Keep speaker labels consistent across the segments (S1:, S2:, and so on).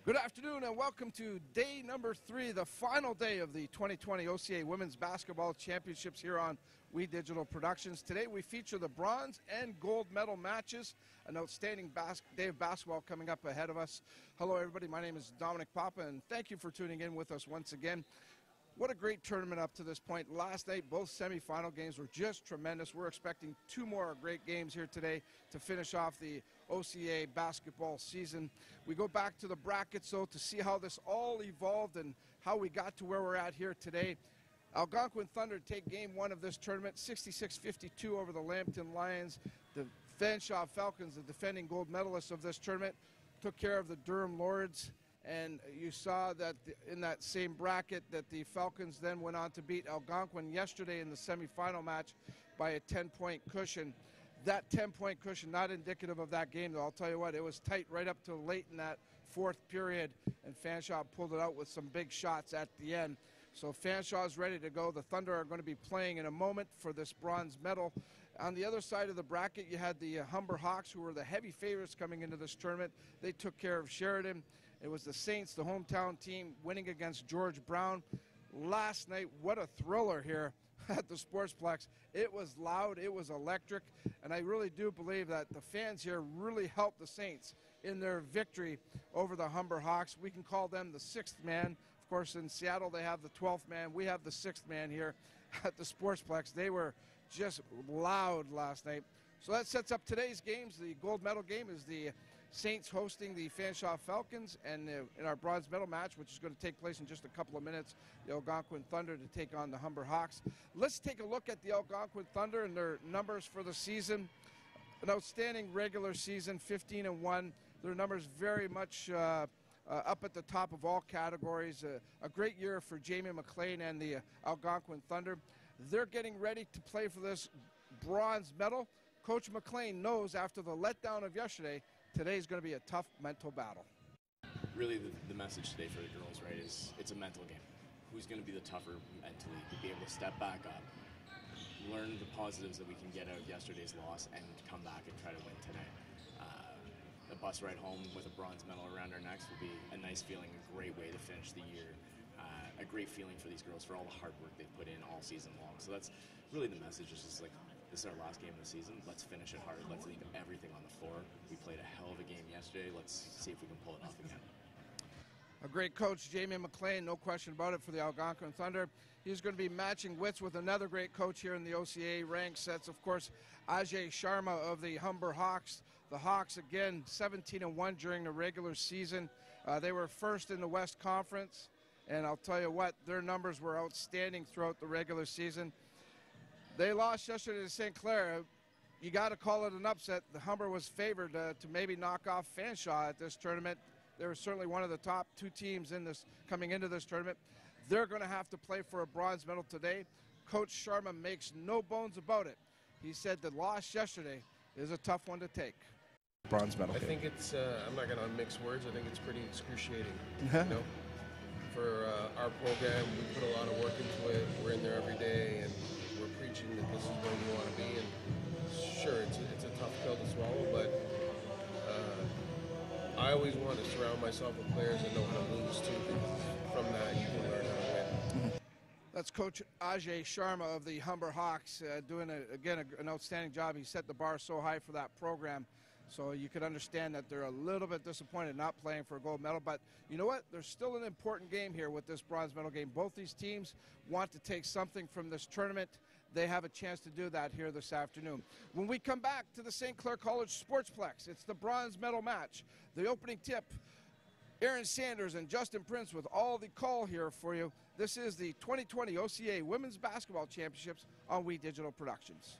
S1: Good afternoon and welcome to day number 3, the final day of the 2020 OCAA Women's Basketball Championships here on We Digital Productions. Today we feature the bronze and gold medal matches. An outstanding day of basketball coming up ahead of us. Hello everybody, my name is Dominic Papa and thank you for tuning in with us once again. What a great tournament up to this point. Last night, both semifinal games were just tremendous. We're expecting 2 more great games here today to finish off the OCAA basketball season. We go back to the brackets, though, to see how this all evolved and how we got to where we're at here today. Algonquin Thunder take game 1 of this tournament, 66-52 over the Lambton Lions. The Fanshawe Falcons, the defending gold medalists of this tournament, took care of the Durham Lords. And you saw that in that same bracket that the Falcons then went on to beat Algonquin yesterday in the semifinal match by a 10-point cushion. That 10-point cushion, not indicative of that game, though. I'll tell you what, it was tight right up to late in that 4th period, and Fanshawe pulled it out with some big shots at the end. So Fanshaw's ready to go. The Thunder are going to be playing in a moment for this bronze medal. On the other side of the bracket, you had the Humber Hawks, who were the heavy favorites coming into this tournament. They took care of Sheridan. It was the Saints, the hometown team, winning against George Brown. Last night, what a thriller here at the Sportsplex. It was loud, it was electric, and I really do believe that the fans here really helped the Saints in their victory over the Humber Hawks. We can call them the 6th man. Of course, in Seattle, they have the 12th man. We have the 6th man here at the Sportsplex. They were just loud last night. So that sets up today's games. The gold medal game is the Saints hosting the Fanshawe Falcons, and in our bronze medal match, which is going to take place in just a couple of minutes, the Algonquin Thunder to take on the Humber Hawks. Let's take a look at the Algonquin Thunder and their numbers for the season. An outstanding regular season, 15-1. Their numbers very much up at the top of all categories. A great year for Jamie McLean and the Algonquin Thunder. They're getting ready to play for this bronze medal. Coach McLean knows after the letdown of yesterday, today's going to be a tough mental battle.
S2: Really, the message today for the girls, right, is it's a mental game. Who's going to be the tougher mentally to be able to step back up, learn the positives that we can get out of yesterday's loss, and come back and try to win today. A bus ride home with a bronze medal around our necks will be a nice feeling, a great way to finish the year. A great feeling for these girls for all the hard work they've put in all season long. So that's really the message. It's just like, this is our last game of the season. Let's finish it hard. Let's leave everything on the floor. We played a hell of a game yesterday. Let's see if we can pull it off again.
S1: A great coach, Jamie McLean, no question about it, for the Algonquin Thunder. He's going to be matching wits with another great coach here in the OCAA ranks. That's, of course, Ajay Sharma of the Humber Hawks. The Hawks, again, 17-1 during the regular season. They were first in the West Conference, and I'll tell you what, their numbers were outstanding throughout the regular season. They lost yesterday to St. Clair. You got to call it an upset. The Humber was favored to maybe knock off Fanshawe at this tournament. They were certainly one of the top 2 teams in this coming into this tournament. They're going to have to play for a bronze medal today. Coach Sharma makes no bones about it. He said the loss yesterday is a tough one to take. Bronze medal.
S3: I think it's, I'm not going to mix words, I think it's pretty excruciating. You know? For our program, we put a lot of work into it. We're in there every day, and we're preaching that this is where we want to be. And sure, it's a tough pill to swallow, but I always want to surround myself with players that know how to lose too, because from that you can learn how to win.
S1: That's Coach Ajay Sharma of the Humber Hawks doing, again, an outstanding job. He set the bar so high for that program. So you could understand that they're a little bit disappointed not playing for a gold medal. But you know what? There's still an important game here with this bronze medal game. Both these teams want to take something from this tournament. They have a chance to do that here this afternoon. When we come back to the St. Clair College Sportsplex, it's the bronze medal match. The opening tip, Aaron Sanders and Justin Prince with all the call here for you. This is the 2020 OCAA Women's Basketball Championships on We Digital Productions.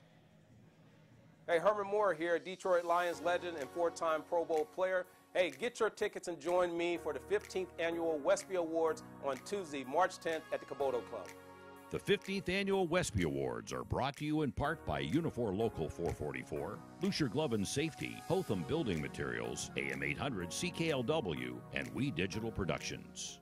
S4: Hey, Herman Moore here, Detroit Lions legend and 4-time Pro Bowl player. Hey, get your tickets and join me for the 15th Annual Westby Awards on Tuesday, March 10th at the Caboto Club.
S5: The 15th Annual Westby Awards are brought to you in part by Unifor Local 444, Lucier Glove and Safety, Hotham Building Materials, AM 800 CKLW, and We Digital Productions.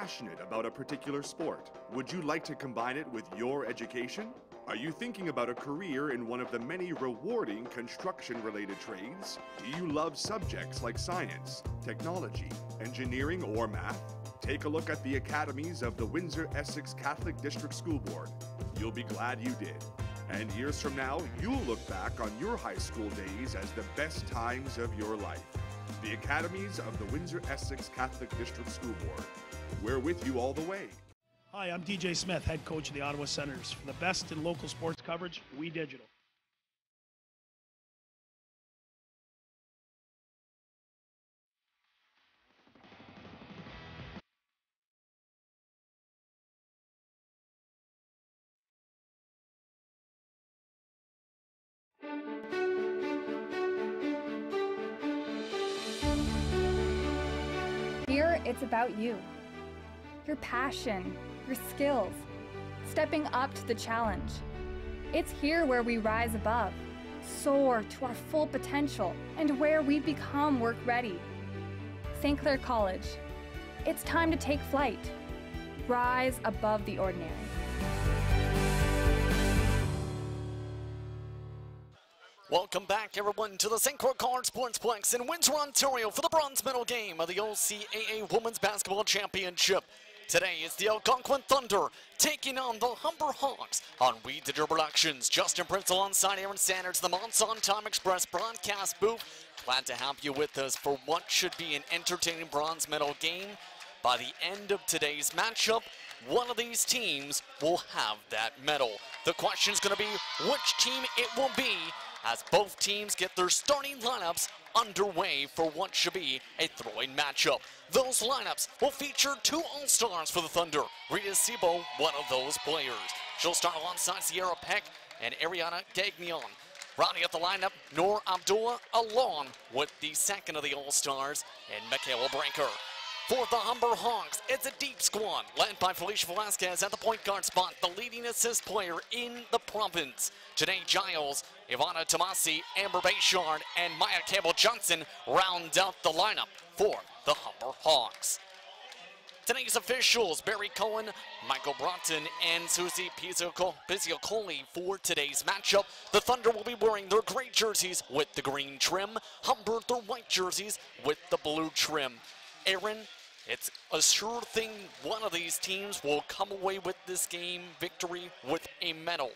S6: passionate about a particular sport? Would you like to combine it with your education? Are you thinking about a career in one of the many rewarding construction-related trades? Do you love subjects like science, technology, engineering, or math? Take a look at the academies of the Windsor Essex Catholic District School Board. You'll be glad you did. And years from now, you'll look back on your high school days as the best times of your life. The academies of the Windsor Essex Catholic District School Board. We're with you all the way.
S7: Hi, I'm DJ Smith, head coach of the Ottawa Senators. For the best in local sports coverage, We Digital.
S8: Here, it's about you. Your passion, your skills, stepping up to the challenge. It's here where we rise above, soar to our full potential, and where we become work ready. St. Clair College, it's time to take flight. Rise above the ordinary.
S9: Welcome back, everyone, to the St. Clair College Sportsplex in Windsor, Ontario for the bronze medal game of the OCAA Women's Basketball Championship. Today is the Algonquin Thunder taking on the Humber Hawks on We Digital Productions. Justin Prince alongside Aaron Sanders, the Monson Time Express broadcast booth. Glad to have you with us for what should be an entertaining bronze medal game. By the end of today's matchup, one of these teams will have that medal. The question is going to be which team it will be, as both teams get their starting lineups underway for what should be a throw-in matchup. Those lineups will feature two All-Stars for the Thunder. Rita Sebo, one of those players. She'll start alongside Sierra Peck and Ariana Gagnon. Rounding up the lineup, Noor Abdullah, along with the second of the All-Stars, and Michaela Branker. For the Humber Hawks, it's a deep squad led by Felicia Velasquez at the point guard spot, the leading assist player in the province. Janae Giles, Ivana Tomasi, Amber Bayshard, and Maya Campbell-Johnson round out the lineup for the Humber Hawks. Today's officials, Barry Cohen, Michael Broughton, and Susie Pizziocoli for today's matchup. The Thunder will be wearing their gray jerseys with the green trim, Humber their white jerseys with the blue trim. Aaron, it's a sure thing one of these teams will come away with this game victory with a medal.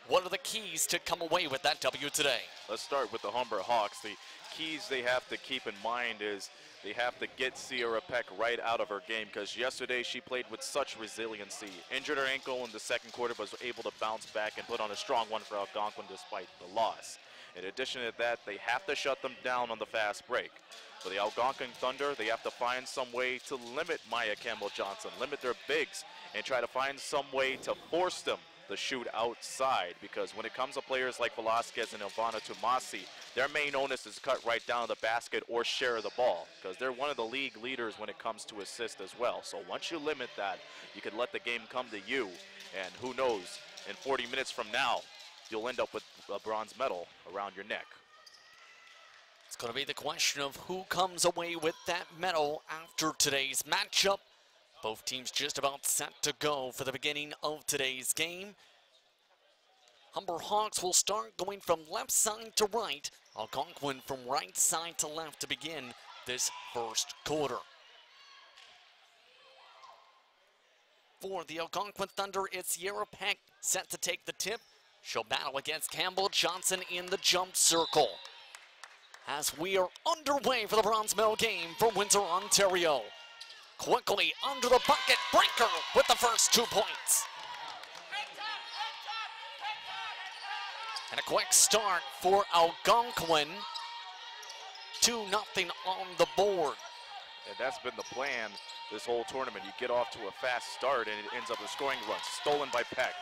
S9: What are the keys to come away with that W today?
S10: Let's start with the Humber Hawks. The keys they have to keep in mind is they have to get Sierra Peck right out of her game, because yesterday she played with such resiliency. Injured her ankle in the second quarter, but was able to bounce back and put on a strong one for Algonquin despite the loss. In addition to that, they have to shut them down on the fast break. For the Algonquin Thunder, they have to find some way to limit Maya Campbell-Johnson, limit their bigs, and try to find some way to force them to shoot outside, because when it comes to players like Velasquez and Ivana Tomasi, their main onus is cut right down to the basket or share the ball, because they're one of the league leaders when it comes to assist as well. So once you limit that, you can let the game come to you, and who knows, in 40 minutes from now, you'll end up with a bronze medal around your neck.
S9: It's going to be the question of who comes away with that medal after today's matchup. Both teams just about set to go for the beginning of today's game. Humber Hawks will start going from left side to right. Algonquin from right side to left to begin this first quarter. For the Algonquin Thunder, it's Sierra Peck set to take the tip. She'll battle against Campbell-Johnson in the jump circle. As we are underway for the bronze medal game for Windsor, Ontario. Quickly under the bucket, Branker with the first 2 points. And a quick start for Algonquin. 2-0 on the board.
S10: And that's been the plan this whole tournament. You get off to a fast start and it ends up a scoring run, stolen by Peck.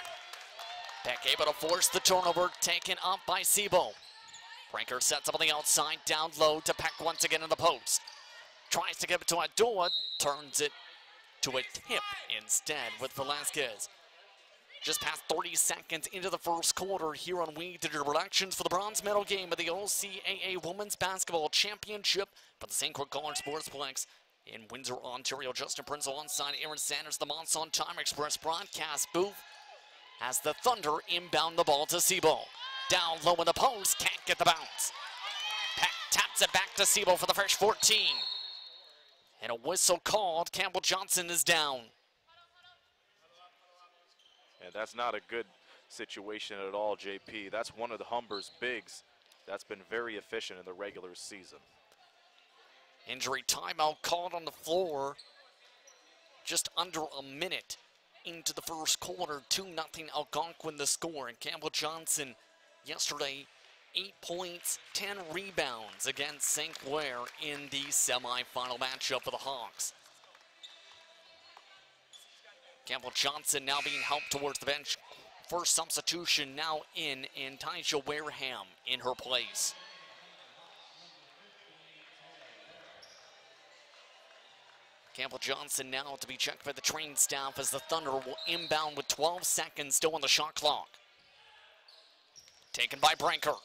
S9: Peck able to force the turnover, taken up by Sebo. Branker sets up on the outside, down low to Peck once again in the post. Tries to give it to Abdullah, turns it to a tip instead with Velasquez. Just past 30 seconds into the first quarter here on We Digital Productions for the bronze medal game of the OCAA Women's Basketball Championship for the St. Clair College Sportsplex In Windsor, Ontario, Justin Prince alongside Aaron Sanders, the Monson Time Express broadcast booth, as the Thunder inbound the ball to Sebo. Down low in the post, can't get the bounce. Peck taps it back to Sebo for the fresh 14. And a whistle called. Campbell Johnson is down.
S10: And that's not a good situation at all, JP. That's one of the Humber's bigs that's been very efficient in the regular season.
S9: Injury timeout called on the floor. Just under a minute into the first quarter. 2-0 Algonquin the score. And Campbell Johnson yesterday 8 points, 10 rebounds against St. Clair in the semifinal matchup for the Hawks. Campbell Johnson now being helped towards the bench. First substitution now in, and Tyja Wareham in her place. Campbell Johnson now to be checked by the trained staff as the Thunder will inbound with 12 seconds still on the shot clock. Taken by Branker.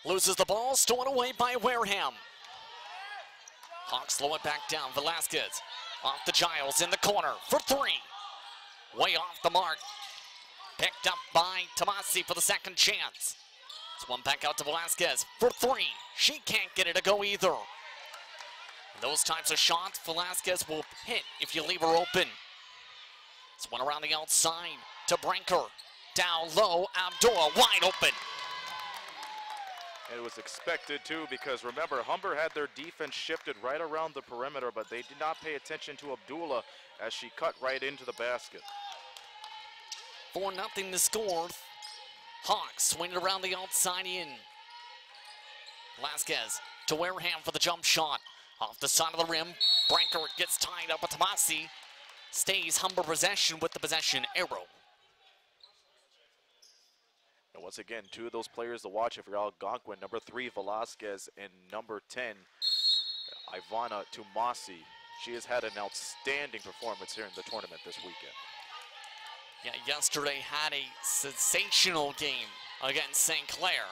S9: Loses the ball, stolen away by Wareham. Hawks slow it back down. Velasquez off the Giles in the corner for 3. Way off the mark. Picked up by Tomasi for the second chance. It's one back out to Velasquez for 3. She can't get it to go either. Those types of shots, Velasquez will hit if you leave her open. It's one around the outside to Branker. Down low, Abdullah wide open.
S10: It was expected too, because remember, Humber had their defense shifted right around the perimeter, but they did not pay attention to Abdullah as she cut right into the basket.
S9: 4-0 to score. Hawks swing it around the outside in. Velasquez to Wareham for the jump shot. Off the side of the rim, Branker gets tied up with Tomasi. Stays Humber possession with the possession arrow.
S10: And once again, 2 of those players to watch if you're Algonquin. Number 3, Velasquez, and number 10, Ivana Tomasi. She has had an outstanding performance here in the tournament this weekend.
S9: Yeah, yesterday had a sensational game against St. Clair.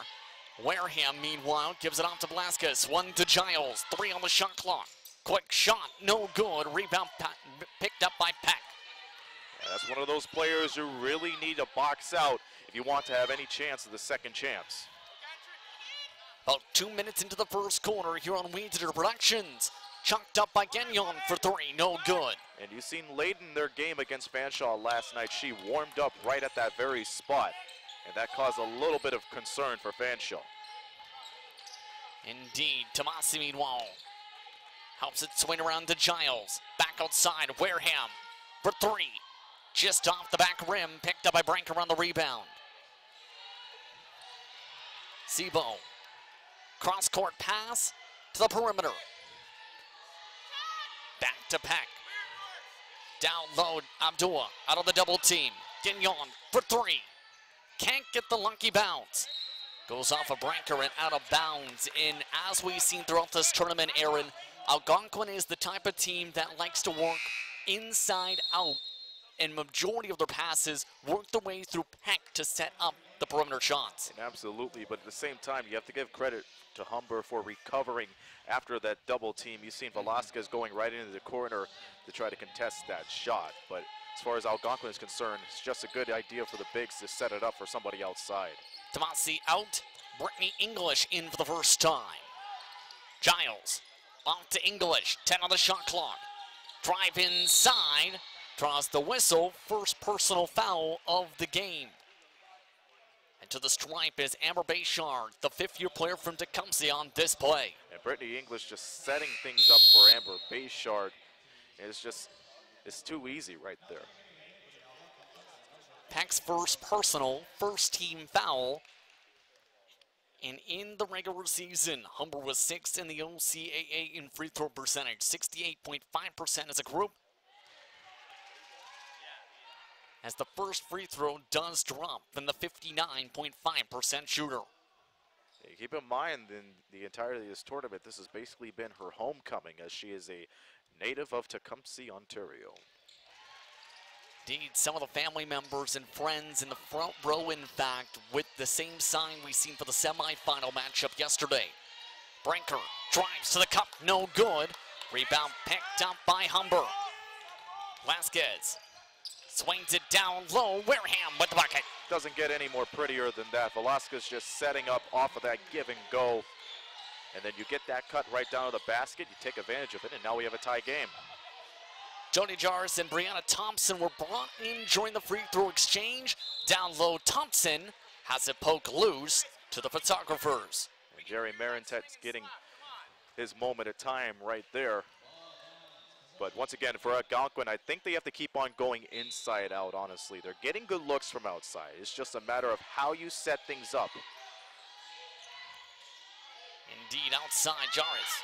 S9: Wareham, meanwhile, gives it off to Velasquez. 1 to Giles, 3 on the shot clock. Quick shot, no good. Rebound picked up by Peck.
S10: Yeah, that's one of those players you really need to box out if you want to have any chance of the second chance.
S9: About 2 minutes into the first quarter here on Windsor Productions. Chucked up by Gagnon for 3, no good.
S10: And you've seen late in their game against Fanshawe last night, she warmed up right at that very spot. And that caused a little bit of concern for Fanshawe.
S9: Indeed, Tomasi meanwhile helps it swing around to Giles. Back outside, Wareham for 3. Just off the back rim, picked up by Branker on the rebound. Sebo, cross-court pass to the perimeter. Back to Peck. Down low, Abdullah out of the double team. Gagnon for 3. Can't get the lucky bounce. Goes off of Branker and out of bounds. And as we've seen throughout this tournament, Aaron, Algonquin is the type of team that likes to work inside out. And majority of their passes work their way through Peck to set up the perimeter shots.
S10: And absolutely, but at the same time, you have to give credit to Humber for recovering after that double team. You've seen Velasquez going right into the corner to try to contest that shot. But as far as Algonquin is concerned, it's just a good idea for the bigs to set it up for somebody outside.
S9: Tomasi out. Brittany English in for the first time. Giles off to English. 10 on the shot clock. Drive inside. Draws the whistle. First personal foul of the game. And to the stripe is Amber Bayshard, the 5th-year player from Tecumseh, on this play.
S10: And Brittany English just setting things up for Amber Bayshard. It's too easy right there.
S9: Peck's first personal, first team foul. And in the regular season, Humber was 6th in the OCAA in free throw percentage, 68.5% as a group. As the first free throw does drop from the 59.5% shooter.
S10: Yeah, keep in mind, in the entirety of this tournament, this has basically been her homecoming, as she is a native of Tecumseh, Ontario.
S9: Indeed, some of the family members and friends in the front row, in fact, with the same sign we seen for the semifinal matchup yesterday. Branker drives to the cup, no good. Rebound picked up by Humber. Vasquez swings it down low. Wareham with the bucket.
S10: Doesn't get any more prettier than that. Velasquez just setting up off of that give and go. And then you get that cut right down to the basket. You take advantage of it, and now we have a tie game.
S9: Jody Jarvis and Brianna Thompson were brought in during the free throw exchange. Down low, Thompson has it poked loose to the photographers.
S10: And Jerry Marentet's getting his moment of time right there. But once again, for Algonquin, I think they have to keep on going inside out, honestly. They're getting good looks from outside. It's just a matter of how you set things up.
S9: Indeed, outside, Jarvis.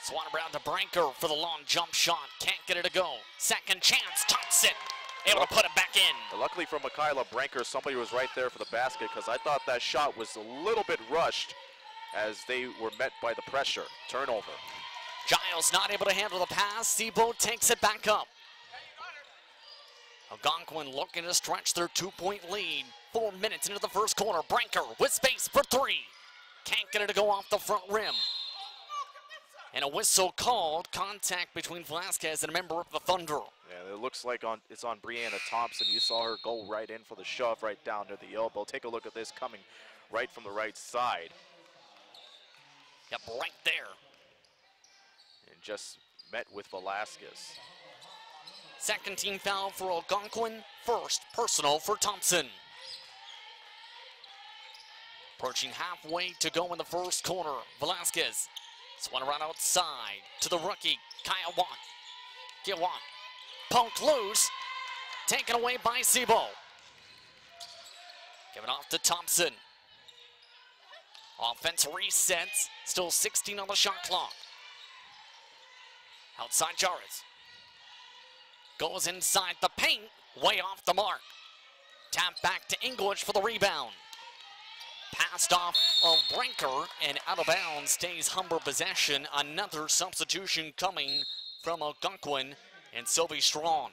S9: Swan around to Branker for the long jump shot. Can't get it to go. Second chance, Thompson able to put it back in.
S10: Luckily for Michaela Branker, somebody was right there for the basket, because I thought that shot was a little bit rushed as they were met by the pressure. Turnover.
S9: Giles not able to handle the pass. Sebo takes it back up. Algonquin looking to stretch their 2-point lead. 4 minutes into the first quarter. Branker with space for three. Can't get it to go off the front rim. And a whistle called. Contact between Velasquez and a member of the Thunder.
S10: Yeah, it looks like it's on Brianna Thompson. You saw her go right in for the shove right down to the elbow. Take a look at this coming right from the right side.
S9: Yep, right there.
S10: And just met with Velasquez.
S9: Second team foul for Algonquin. First personal for Thompson. Approaching halfway to go in the first quarter. Velasquez. Swung around outside to the rookie, Kyle Watt. Gilwan. Poked loose. Taken away by Sebo. Give it off to Thompson. Offense resets. Still 16 on the shot clock. Outside Jarvis. Goes inside the paint. Way off the mark. Tap back to English for the rebound. Passed off of Branker and out of bounds stays Humber possession. Another substitution coming from Algonquin and Sylvie Strong.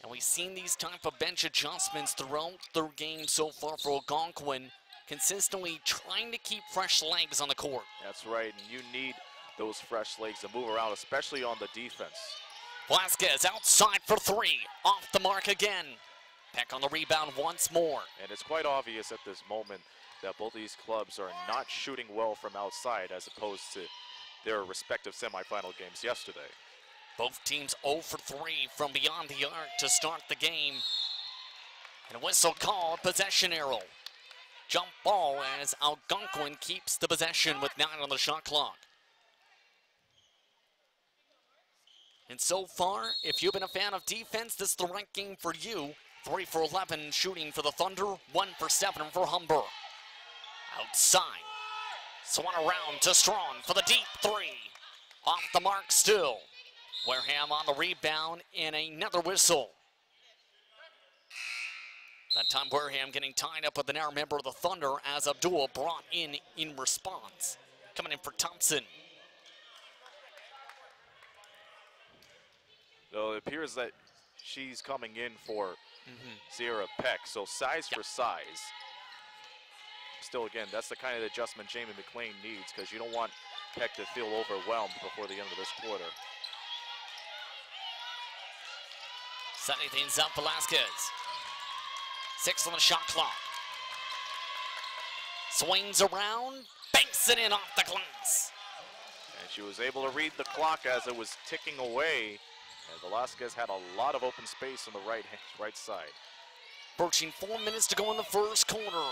S9: And we've seen these type of bench adjustments throughout their game so far for Algonquin, consistently trying to keep fresh legs on the court.
S10: That's right, and you need those fresh legs to move around, especially on the defense.
S9: Vasquez outside for three, off the mark again. Peck on the rebound once more.
S10: And it's quite obvious at this moment that both of these clubs are not shooting well from outside as opposed to their respective semifinal games yesterday.
S9: Both teams 0 for 3 from beyond the arc to start the game. And a whistle called, possession arrow. Jump ball as Algonquin keeps the possession with 9 on the shot clock. And so far, if you've been a fan of defense, this is the right game for you. 3 for 11 shooting for the Thunder, 1 for 7 for Humber. Outside, swung around to Strong for the deep three. Off the mark still. Wareham on the rebound and another whistle. That time Wareham getting tied up with the now member of the Thunder as Abdul brought in response. Coming in for Thompson.
S10: So it appears that she's coming in for Sierra Peck, so size for size. Still, again, that's the kind of adjustment Jamie McLean needs, because you don't want Peck to feel overwhelmed before the end of this quarter.
S9: Setting things up, Velasquez. 6 on the shot clock. Swings around, banks it in off the glass.
S10: And she was able to read the clock as it was ticking away. And Velasquez had a lot of open space on the right side.
S9: Approaching 4 minutes to go in the first quarter.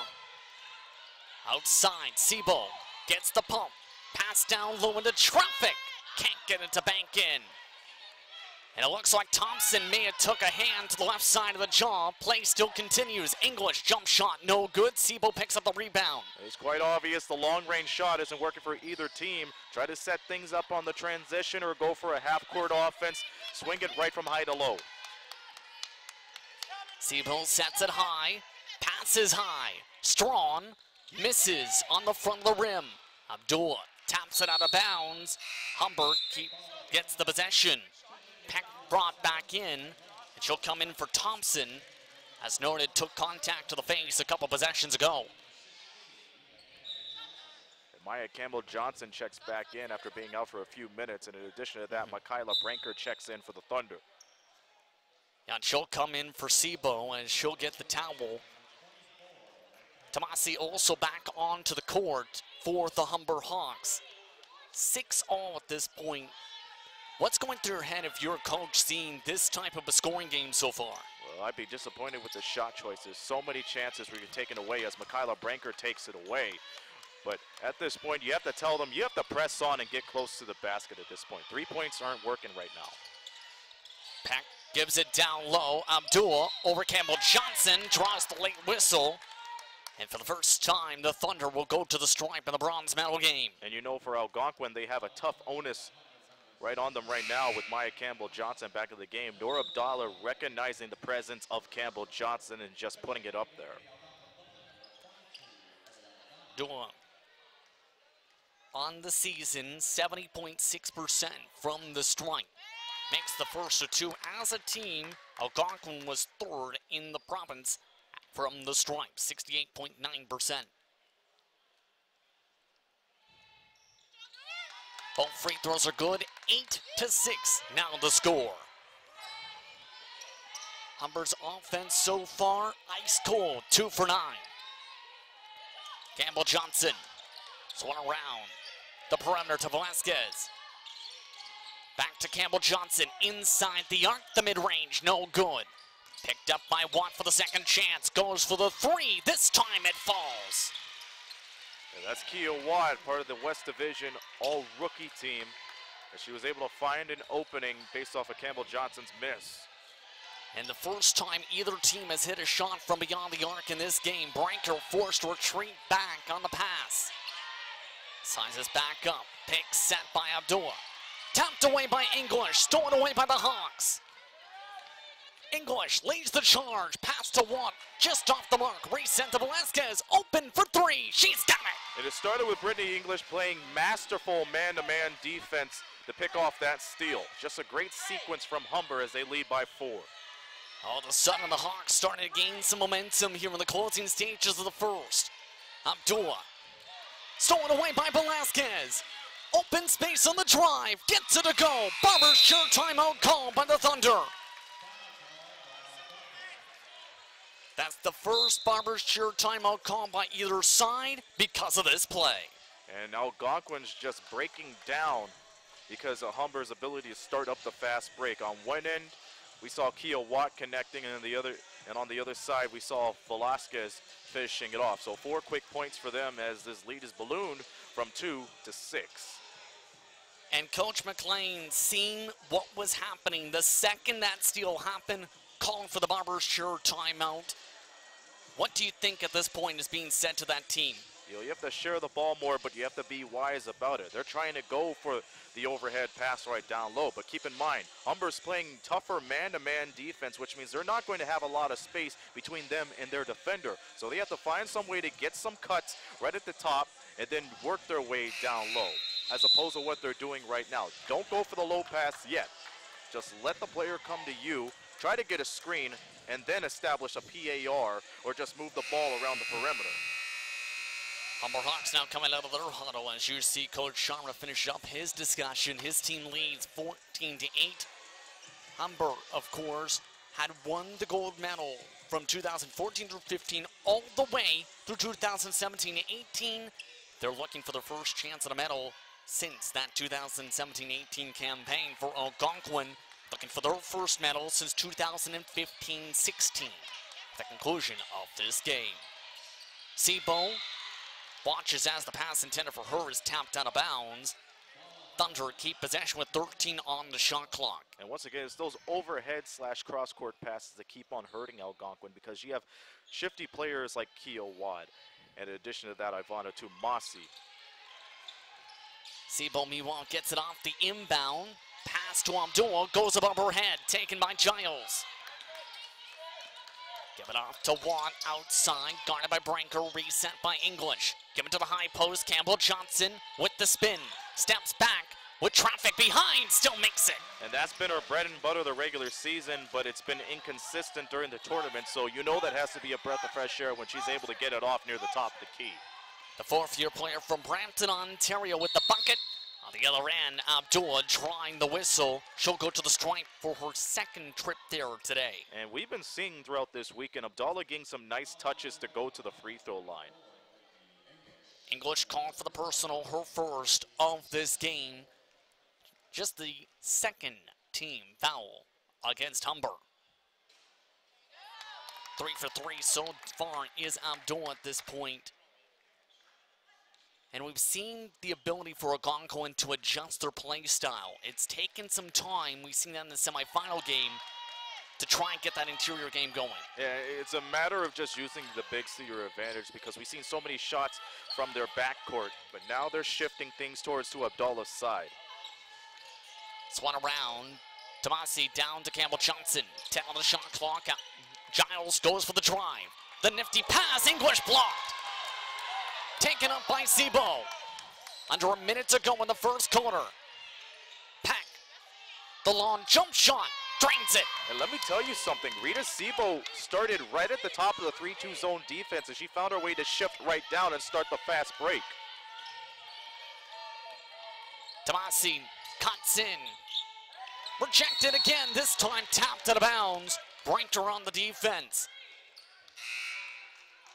S9: Outside, Sebo gets the pump. Pass down low into traffic. Can't get it to bank in. And it looks like Thompson may have took a hand to the left side of the jaw. Play still continues. English jump shot, no good. Sebo picks up the rebound.
S10: It's quite obvious the long-range shot isn't working for either team. Try to set things up on the transition or go for a half-court offense. Swing it right from high to low.
S9: Sebo sets it high, passes high. Strong misses on the front of the rim. Abdul taps it out of bounds. Humber gets the possession. Peck brought back in, and she'll come in for Thompson. As noted, took contact to the face a couple possessions ago.
S10: Maya Campbell-Johnson checks back in after being out for a few minutes, and in addition to that, Michaela Branker checks in for the Thunder.
S9: Yeah, and she'll come in for Sebo, and she'll get the towel. Tomasi also back onto the court for the Humber Hawks. 6-all at this point. What's going through your head if you're a coach seeing this type of a scoring game so far?
S10: Well, I'd be disappointed with the shot choices. So many chances were taken away as Michaela Branker takes it away. But at this point, you have to tell them you have to press on and get close to the basket at this point. 3 points aren't working right now.
S9: Peck gives it down low. Abdul over Campbell-Johnson, draws the late whistle. And for the first time, the Thunder will go to the stripe in the bronze medal game.
S10: And you know, for Algonquin, they have a tough onus right on them right now with Maya Campbell-Johnson back in the game. Nora Abdallah recognizing the presence of Campbell-Johnson and just putting it up there.
S9: Dua on the season, 70.6% from the stripe. Makes the first of two. As a team, Algonquin was third in the province from the stripe, 68.9%. Both free throws are good, 8-6 now the score. Humber's offense so far, ice cold, 2 for 9. Campbell-Johnson, swung around the perimeter to Velasquez. Back to Campbell-Johnson, inside the arc, the mid-range, no good. Picked up by Watt for the second chance, goes for the three, this time it falls.
S10: And that's Kia Watt, part of the West Division all-rookie team. And she was able to find an opening based off of Campbell-Johnson's miss.
S9: And the first time either team has hit a shot from beyond the arc in this game, Branker forced to retreat back on the pass. Sizes back up, pick set by Abdullah. Tapped away by English, stolen away by the Hawks. English leads the charge, pass to Watt, just off the mark, reset to Velasquez, open for three, she's got it!
S10: And it started with Brittany English playing masterful man-to-man defense to pick off that steal. Just a great sequence from Humber as they lead by 4.
S9: All of a sudden the Hawks starting to gain some momentum here in the closing stages of the first. Abdullah, stolen away by Velasquez. Open space on the drive, gets it to go. Bombers sure timeout called by the Thunder. That's the first Bombers sure timeout called by either side because of this play.
S10: And Algonquin's just breaking down because of Humber's ability to start up the fast break. On one end, we saw Kia Watt connecting, and on the other side, we saw Velasquez finishing it off. So 4 quick points for them as this lead is ballooned from 2 to 6.
S9: And Coach McLean seeing what was happening the second that steal happened, calling for the Bombers sure timeout. What do you think at this point is being said to that team?
S10: You have to share the ball more, but you have to be wise about it. They're trying to go for the overhead pass right down low, but keep in mind, Humber's playing tougher man-to-man defense, which means they're not going to have a lot of space between them and their defender. So they have to find some way to get some cuts right at the top and then work their way down low, as opposed to what they're doing right now. Don't go for the low pass yet. Just let the player come to you, try to get a screen, and then establish a PAR or just move the ball around the perimeter.
S9: Humber Hawks now coming out of their huddle as you see Coach Sharma finish up his discussion. His team leads 14-8. Humber, of course, had won the gold medal from 2014 through 15 all the way through 2017-18. They're looking for their first chance at a medal since that 2017-18 campaign for Algonquin. Looking for their first medal since 2015-16. The conclusion of this game. Sebo watches as the pass intended for her is tapped out of bounds. Thunder keep possession with 13 on the shot clock.
S10: And once again, it's those overhead / cross-court passes that keep on hurting Algonquin because you have shifty players like Kia Watt. And in addition to that, Ivana Tumasi.
S9: Sebo meanwhile gets it off the inbound. Pass to Abdul, goes above her head, taken by Giles. Give it off to Watt outside, guarded by Branker, reset by English. Give it to the high post, Campbell-Johnson with the spin. Steps back with traffic behind, still makes it.
S10: And that's been her bread and butter the regular season, but it's been inconsistent during the tournament, so you know that has to be a breath of fresh air when she's able to get it off near the top of the key.
S9: The fourth-year player from Brampton, Ontario with the bucket. On the other end, Abdullah trying the whistle. She'll go to the stripe for her second trip there today.
S10: And we've been seeing throughout this weekend, Abdullah getting some nice touches to go to the free throw line.
S9: English called for the personal, her first of this game. Just the second team foul against Humber. 3 for 3 so far is Abdullah at this point. And we've seen the ability for Algonquin to adjust their play style. It's taken some time, we've seen that in the semifinal game, to try and get that interior game going.
S10: Yeah, it's a matter of just using the bigs to your advantage because we've seen so many shots from their backcourt, but now they're shifting things to Abdullah's side.
S9: Swung around, Tomasi down to Campbell Johnson. 10 on the shot clock. Giles goes for the drive. The nifty pass, English blocked. Taken up by Sebo. Under a minute to go in the first quarter. Pack, the long jump shot, drains it.
S10: And let me tell you something, Rita Sebo started right at the top of the 3-2 zone defense, and she found her way to shift right down and start the fast break.
S9: Tomasi cuts in. Rejected again, this time tapped out of bounds. Brinker on the defense.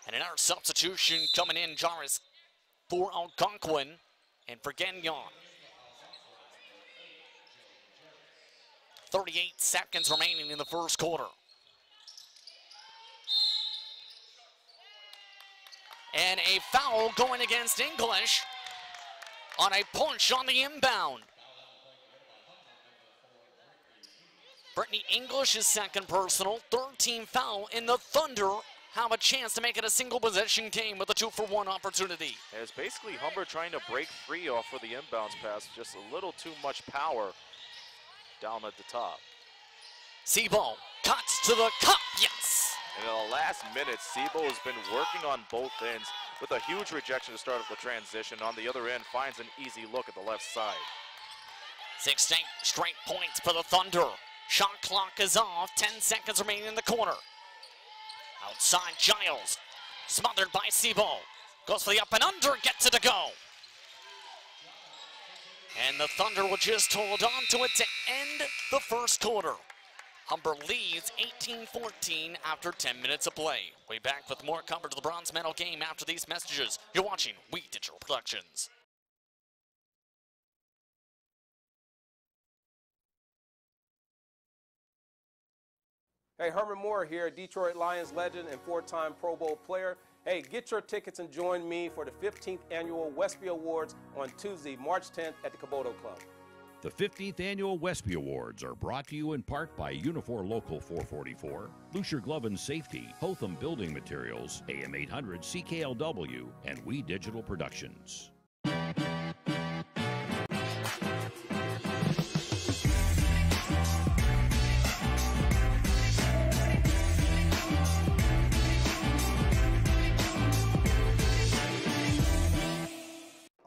S9: And another substitution coming in, Jarvis, for Algonquin and for Gagnon. 38 seconds remaining in the first quarter. And a foul going against English on a push on the inbound. Brittany English's second personal, third team foul, and the Thunder have a chance to make it a single possession game with a 2-for-1 opportunity.
S10: It's basically Humber trying to break free off of the inbounds pass, just a little too much power down at the top.
S9: Sebo cuts to the cup, yes!
S10: And in the last minute, Sebo has been working on both ends with a huge rejection to start off the transition. On the other end, finds an easy look at the left side.
S9: 16 straight points for the Thunder. Shot clock is off, 10 seconds remaining in the corner. Outside Giles, smothered by Sebo. Goes for the up and under, gets it to go. And the Thunder will just hold on to it to end the first quarter. Humber leads 18-14 after 10 minutes of play. We'll be back with more coverage of the bronze medal game after these messages. You're watching We Digital Productions.
S4: Hey, Herman Moore here, Detroit Lions legend and 4-time Pro Bowl player. Hey, get your tickets and join me for the 15th Annual Westby Awards on Tuesday, March 10th at the Caboto Club.
S5: The 15th Annual Westby Awards are brought to you in part by Unifor Local 444, Lucier Glove and Safety, Hotham Building Materials, AM 800 CKLW, and We Digital Productions.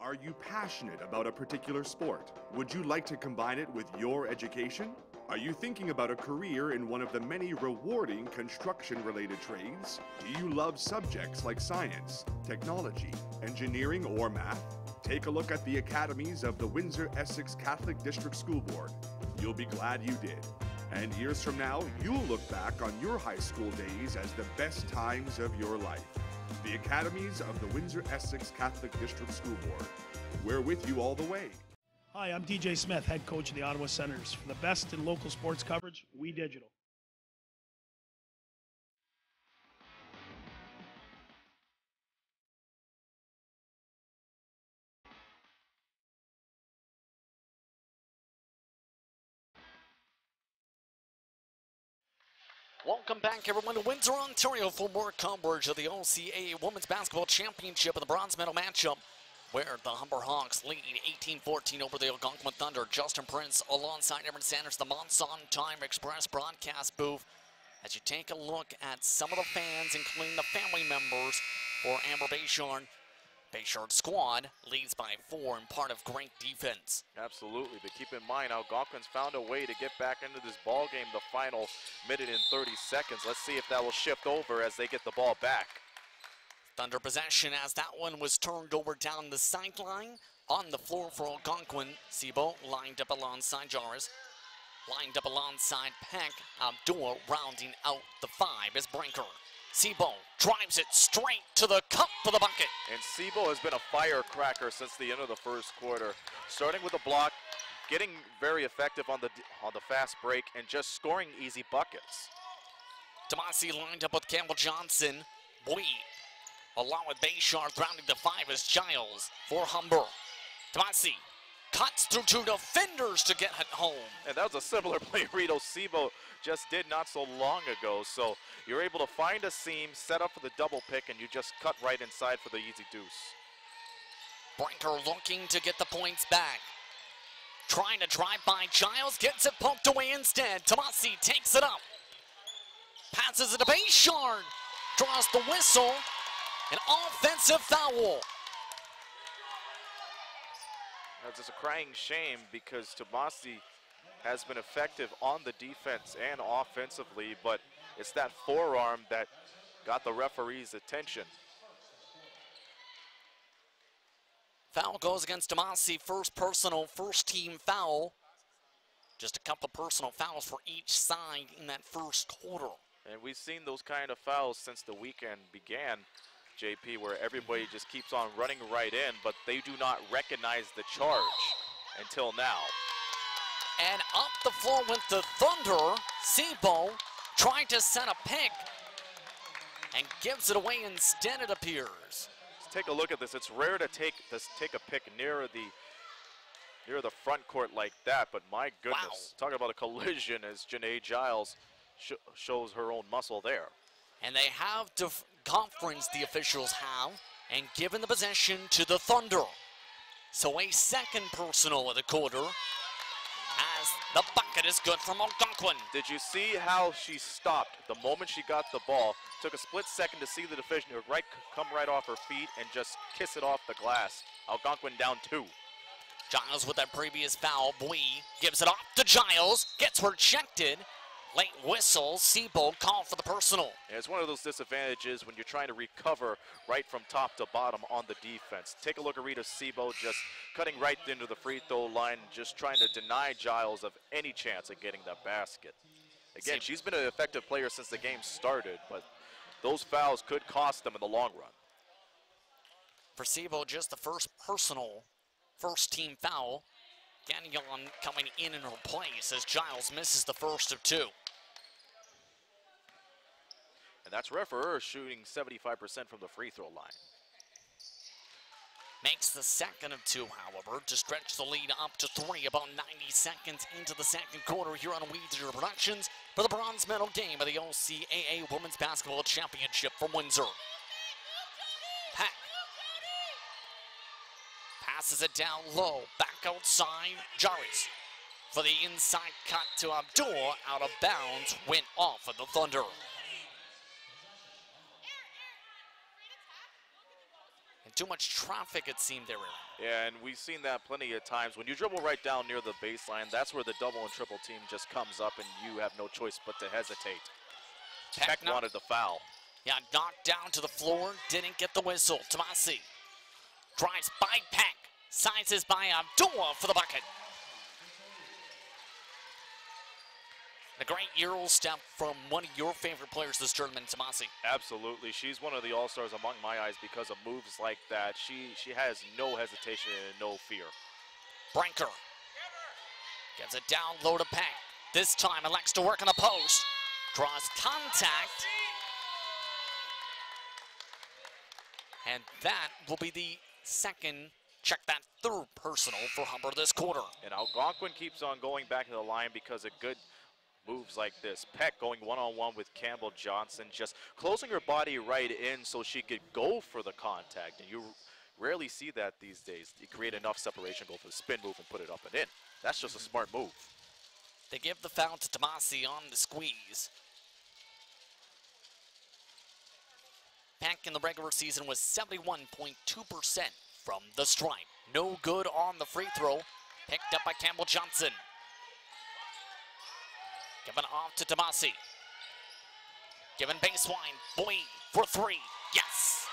S6: Are you passionate about a particular sport? Would you like to combine it with your education? Are you thinking about a career in one of the many rewarding construction-related trades? Do you love subjects like science, technology, engineering, or math? Take a look at the academies of the Windsor Essex Catholic District School Board. You'll be glad you did. And years from now, you'll look back on your high school days as the best times of your life. The academies of the Windsor Essex Catholic District School Board. We're with you all the way.
S7: Hi, I'm DJ Smith, head coach of the Ottawa Senators. For the best in local sports coverage, We Digital.
S9: Welcome back, everyone, to Windsor, Ontario for more coverage of the OCAA Women's Basketball Championship and the bronze medal matchup, where the Humber Hawks lead 18-14 over the Algonquin Thunder. Justin Prince alongside Evan Sanders, the Monson Time Express broadcast booth. As you take a look at some of the fans, including the family members for Amber Bayshard. Bayshard's squad leads by 4 and part of great defense.
S10: Absolutely, but keep in mind, Algonquin's found a way to get back into this ball game the final minute and 30 seconds. Let's see if that will shift over as they get the ball back.
S9: Thunder possession as that one was turned over down the sideline. On the floor for Algonquin, Sebo lined up alongside Jarvis. Lined up alongside Peck. Abdul rounding out the 5 is Brinker. Sebo drives it straight to the cup for the bucket.
S10: And Sebo has been a firecracker since the end of the first quarter. Starting with a block, getting very effective on the fast break, and just scoring easy buckets.
S9: Tomasi lined up with Campbell Johnson. Bowie along with Bayshard rounding the 5 is Giles for Humber. Tomasi cuts through 2 defenders to get it home.
S10: And that was a similar play Rito Sebo just did not so long ago. So you're able to find a seam, set up for the double pick, and you just cut right inside for the easy deuce.
S9: Brinker looking to get the points back. Trying to drive by Giles, gets it poked away instead. Tomasi takes it up. Passes it to Bayshard. Draws the whistle. An offensive foul.
S10: That's just a crying shame because Tomasi has been effective on the defense and offensively, but it's that forearm that got the referee's attention.
S9: Foul goes against Tomasi. First personal, first team foul. Just a couple of personal fouls for each side in that first quarter.
S10: And we've seen those kind of fouls since the weekend began, JP, where everybody just keeps on running right in, but they do not recognize the charge until now.
S9: And up the floor went the Thunder. Sebo trying to set a pick and gives it away instead, it appears.
S10: Let's take a look at this. It's rare to take a pick near the front court like that, but my goodness.
S9: Wow.
S10: Talk about a collision as Janae Giles shows her own muscle there.
S9: And they have conference, the officials have, and given the possession to the Thunder. So a second personal of the quarter as the bucket is good from Algonquin.
S10: Did you see how she stopped the moment she got the ball? Took a split second to see the defender come right off her feet and just kiss it off the glass. Algonquin down 2.
S9: Giles with that previous foul. Bui gives it off to Giles, gets rejected. Late whistle, Sebo called for the personal.
S10: Yeah, it's one of those disadvantages when you're trying to recover right from top to bottom on the defense. Take a look at Rita Sebo just cutting right into the free throw line, just trying to deny Giles of any chance at getting that basket. Again, she's been an effective player since the game started, but those fouls could cost them in the long run.
S9: For Sebo, just the first personal, first team foul. Gagnon coming in her place as Giles misses the first of 2.
S10: And that's Referer shooting 75% from the free throw line.
S9: Makes the second of 2, however, to stretch the lead up to 3, about 90 seconds into the second quarter here on Windsor Productions for the bronze medal game of the OCAA Women's Basketball Championship from Windsor. Pack passes it down low, back outside, Jarvis for the inside cut to Abdul, out of bounds, went off of the Thunder. And too much traffic, it seemed, there.
S10: Yeah, and we've seen that plenty of times. When you dribble right down near the baseline, that's where the double and triple team just comes up and you have no choice but to hesitate. Peck wanted the foul.
S9: Yeah, knocked down to the floor, didn't get the whistle. Tomasi drives by Peck. Sizes by Abdullah for the bucket. A great Euro step from one of your favorite players this tournament, Tomasi.
S10: Absolutely. She's one of the all-stars among my eyes because of moves like that. She has no hesitation and no fear.
S9: Brinker gives it down low to Peck. This time elects to work on the post. Draws contact. And that will be the second, check that, third personal for Humber this quarter.
S10: And Algonquin keeps on going back to the line because of good moves like this. Peck going one-on-one with Campbell Johnson, just closing her body right in so she could go for the contact. And you rarely see that these days. You create enough separation, go for the spin move and put it up and in. That's just a smart move.
S9: They give the foul to Tomasi on the squeeze. Peck in the regular season was 71.2% from the stripe. No good on the free throw. Picked up by Campbell Johnson. Given off to Tomasi. Given baseline. Bowie for 3. Yes!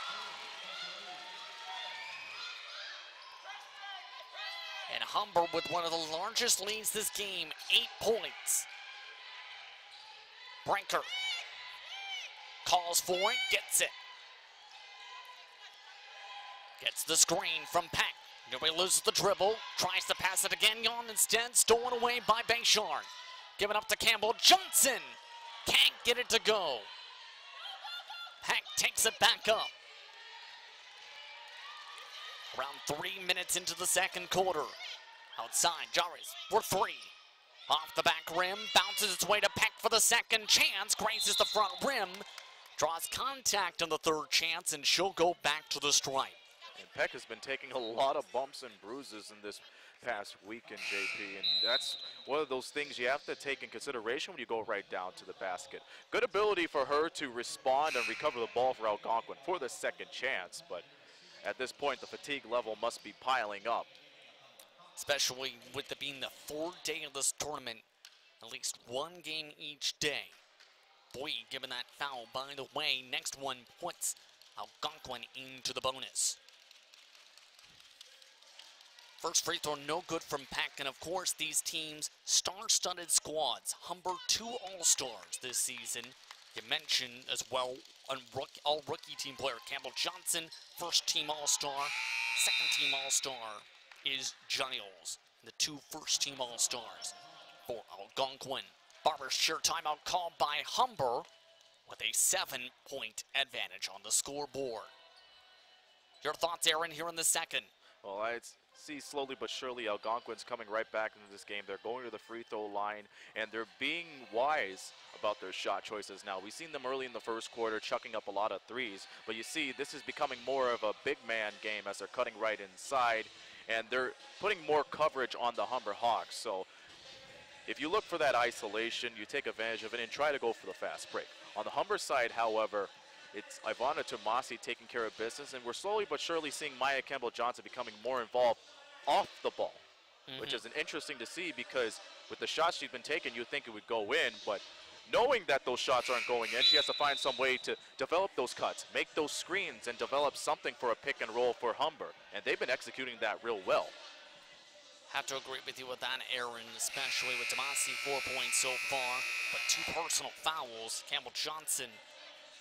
S9: And Humber with one of the largest leads this game, 8 points. Brinker calls for it, gets it. Gets the screen from Peck. Nobody loses the dribble, tries to pass it again, Yon instead, stolen away by Bayshard. Given up to Campbell Johnson. Can't get it to go. Peck takes it back up. Around 3 minutes into the second quarter. Outside, Jarvis for 3. Off the back rim, bounces its way to Peck for the second chance, grazes the front rim, draws contact on the third chance, and she'll go back to the stripe.
S10: And Peck has been taking a lot of bumps and bruises in this past weekend, JP, and that's one of those things you have to take in consideration when you go right down to the basket. Good ability for her to respond and recover the ball for Algonquin for the second chance, but at this point the fatigue level must be piling up.
S9: Especially with it being the fourth day of this tournament, at least one game each day. Boyd given that foul, by the way, next one puts Algonquin into the bonus. First free throw, no good from Peck, and of course these teams, star-studded squads. Humber 2 All-Stars this season. You mentioned as well all-rookie team player Campbell Johnson, first-team All-Star, second-team All-Star is Giles, the 2 first-team All-Stars for Algonquin. Barber's sure timeout called by Humber with a 7-point advantage on the scoreboard. Your thoughts, Aaron, here in the second?
S10: Well, I see slowly but surely Algonquin's coming right back into this game. They're going to the free throw line, and they're being wise about their shot choices now. We've seen them early in the first quarter chucking up a lot of threes, but you see this is becoming more of a big man game as they're cutting right inside, and they're putting more coverage on the Humber Hawks. So if you look for that isolation, you take advantage of it and try to go for the fast break. On the Humber side, however, it's Ivana Tomasi taking care of business, and we're slowly but surely seeing Maya Campbell-Johnson becoming more involved off the ball, which is interesting to see because with the shots she's been taking, you'd think it would go in, but knowing that those shots aren't going in, she has to find some way to develop those cuts, make those screens, and develop something for a pick and roll for Humber, and they've been executing that real well.
S9: Have to agree with you with that, Aaron, especially with Tomasi 4 points so far, but 2 personal fouls. Campbell Johnson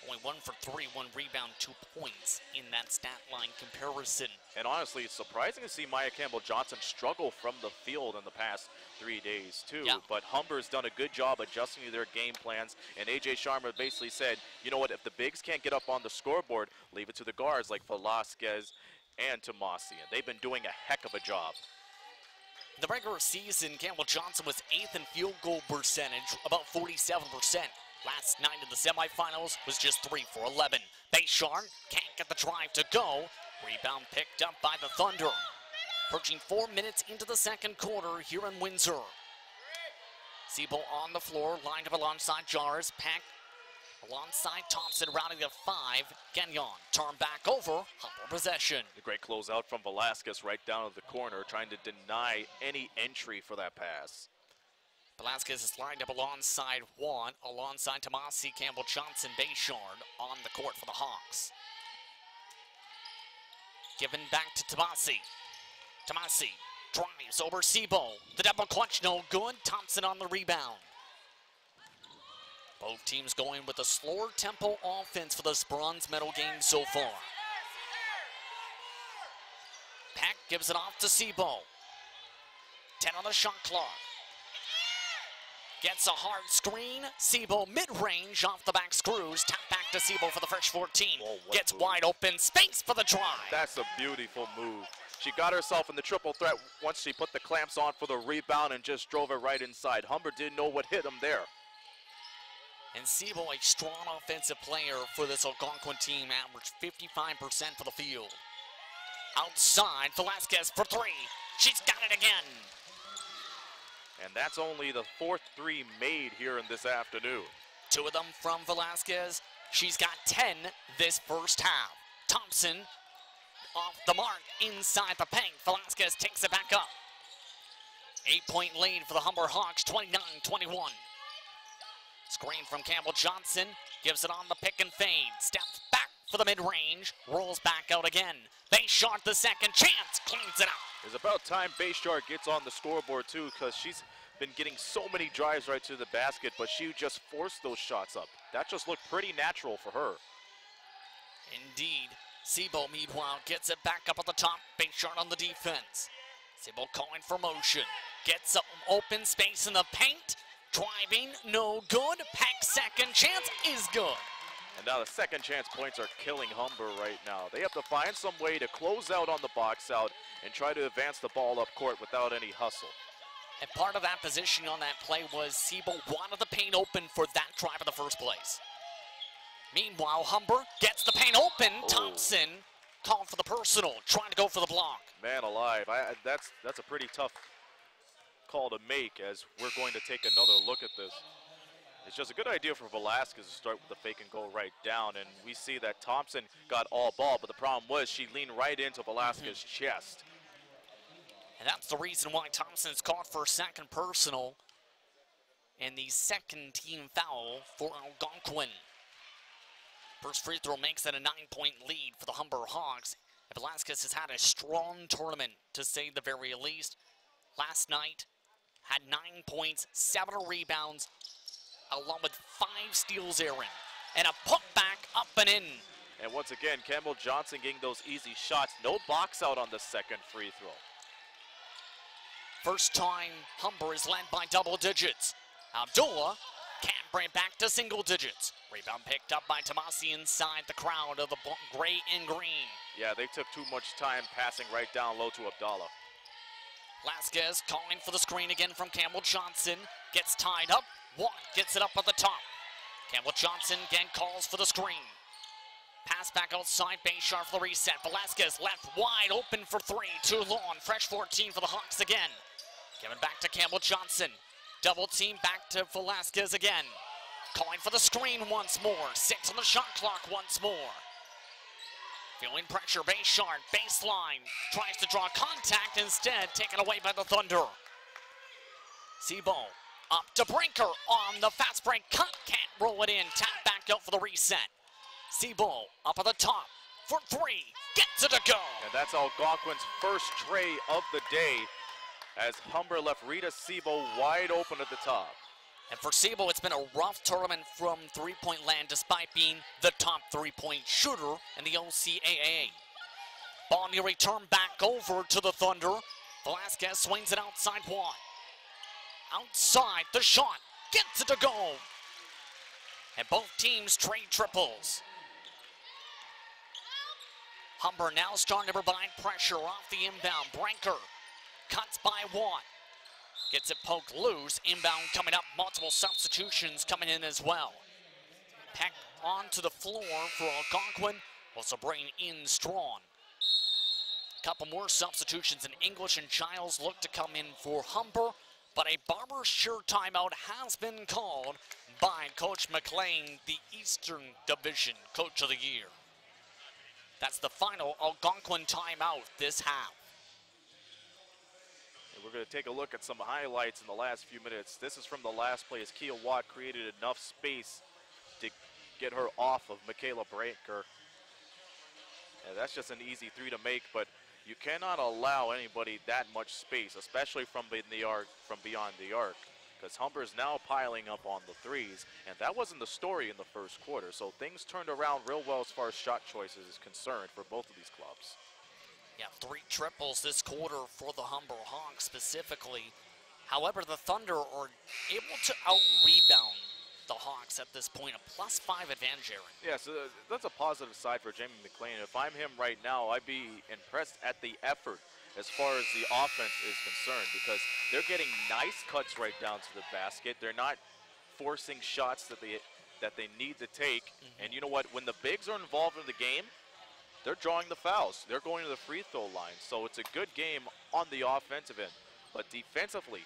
S9: only 1 for 3, 1 rebound, 2 points in that stat line comparison.
S10: And honestly, it's surprising to see Maya Campbell-Johnson struggle from the field in the past 3 days too. Yeah. But Humber's done a good job adjusting to their game plans, and AJ Sharma basically said, you know what, if the bigs can't get up on the scoreboard, leave it to the guards like Velasquez and Tomasi, and they've been doing a heck of a job.
S9: The regular season, Campbell Johnson was 8th in field goal percentage, about 47%. Last night in the semifinals was just 3 for 11. Bayshard can't get the drive to go. Rebound picked up by the Thunder. Approaching 4 minutes into the second quarter here in Windsor. Siebel on the floor, lined up alongside Jars. Peck alongside Thompson, routing to 5. Gagnon turn back over, Humber possession.
S10: The great closeout from Velasquez right down to the corner, trying to deny any entry for that pass.
S9: Velasquez is lined up alongside Juan, alongside Tomasi, Campbell Johnson, Bayshard on the court for the Hawks. Given back to Tomasi. Tomasi drives over Siebel. The double clutch no good. Thompson on the rebound. Both teams going with a slower tempo offense for this bronze medal game so far. Peck gives it off to Siebel. 10 on the shot clock. Gets a hard screen. Siebel mid-range off the back screws. Tap back to Siebel for the first 14. Whoa, gets wide open space for the drive.
S10: That's a beautiful move. She got herself in the triple threat once she put the clamps on for the rebound and just drove it right inside. Humber didn't know what hit him there.
S9: And Siebel, a strong offensive player for this Algonquin team, averaged 55% for the field. Outside, Velasquez for 3. She's got it again.
S10: And that's only the 4th 3 made here in this afternoon.
S9: 2 of them from Velasquez. She's got 10 this first half. Thompson off the mark inside the paint. Velasquez takes it back up. 8-point lead for the Humber Hawks, 29-21. Screen from Campbell Johnson. Gives it on the pick and fade. Steps back for the mid-range. Rolls back out again. They shot the second chance. Cleans it out.
S10: It's about time Bayshard gets on the scoreboard too, because she's been getting so many drives right to the basket, but she just forced those shots up. That just looked pretty natural for her.
S9: Indeed. Sebo, meanwhile, gets it back up at the top. Bayshard on the defense. Sebo calling for motion. Gets some open space in the paint. Driving, no good. Peck's second chance is good.
S10: And now the second chance points are killing Humber right now. They have to find some way to close out on the box out and try to advance the ball up court without any hustle.
S9: And part of that positioning on that play was Sebo wanted the paint open for that drive in the first place. Meanwhile, Humber gets the paint open. Thompson calling for the personal, trying to go for the block.
S10: Man alive, that's a pretty tough call to make, as we're going to take another look at this. It's just a good idea for Velasquez to start with the fake and go right down, and we see that Thompson got all ball, but the problem was she leaned right into Velasquez's chest.
S9: And that's the reason why Thompson's called for a second personal and the second team foul for Algonquin. First free throw makes it a 9-point lead for the Humber Hawks. And Velasquez has had a strong tournament, to say the very least. Last night, had 9 points, 7 rebounds, along with 5 steals, Aaron. And a putback up and in.
S10: And once again, Campbell Johnson getting those easy shots. No box out on the second free throw.
S9: First time Humber is led by double digits. Abdullah can't bring it back to single digits. Rebound picked up by Tomasi inside the crowd of the gray and green.
S10: Yeah, they took too much time passing right down low to Abdallah.
S9: Velasquez calling for the screen again from Campbell Johnson. Gets tied up. Watt gets it up at the top. Campbell Johnson again calls for the screen. Pass back outside, Bayshard for the reset. Velasquez left wide open for 3. Too long. Fresh 14 for the Hawks again. Giving back to Campbell Johnson. Double team back to Velasquez again. Calling for the screen once more. 6 on the shot clock once more. Feeling pressure, Bayshard, baseline. Tries to draw contact, instead taken away by the Thunder. Sebo up to Brinker on the fast break cut. Can't roll it in. Tap back out for the reset. Sebo up at the top for 3. Gets it to go.
S10: And that's Algonquin's first tray of the day, as Humber left Rita Sebo wide open at the top.
S9: And for Sebo, it's been a rough tournament from three-point land, despite being the top three-point shooter in the OCAA. Ball near return back over to the Thunder. Velasquez swings it outside Watt. Outside, the shot, gets it to go. And both teams trade triples. Humber now starting to provide pressure off the inbound. Brinker cuts by Watt. Gets it poked loose. Inbound coming up. Multiple substitutions coming in as well. Peck onto the floor for Algonquin. Also bringing in Strawn. A couple more substitutions, and English and Giles look to come in for Humber. But a Barber shirt timeout has been called by Coach McLean, the Eastern Division Coach of the Year. That's the final Algonquin timeout this half.
S10: We're going to take a look at some highlights in the last few minutes. This is from the last play as Kia Watt created enough space to get her off of Michaela Breaker. And that's just an easy 3 to make, but you cannot allow anybody that much space, especially from beyond the arc, because Humber's now piling up on the threes, and that wasn't the story in the first quarter. So things turned around real well as far as shot choices is concerned for both of these clubs.
S9: Yeah, 3 triples this quarter for the Humber Hawks specifically. However, the Thunder are able to out-rebound the Hawks at this point, a +5 advantage, Aaron.
S10: Yeah, so that's a positive side for Jamie McLean. If I'm him right now, I'd be impressed at the effort as far as the offense is concerned, because they're getting nice cuts right down to the basket. They're not forcing shots that they need to take. And you know what? When the bigs are involved in the game, they're drawing the fouls. They're going to the free throw line. So it's a good game on the offensive end. But defensively,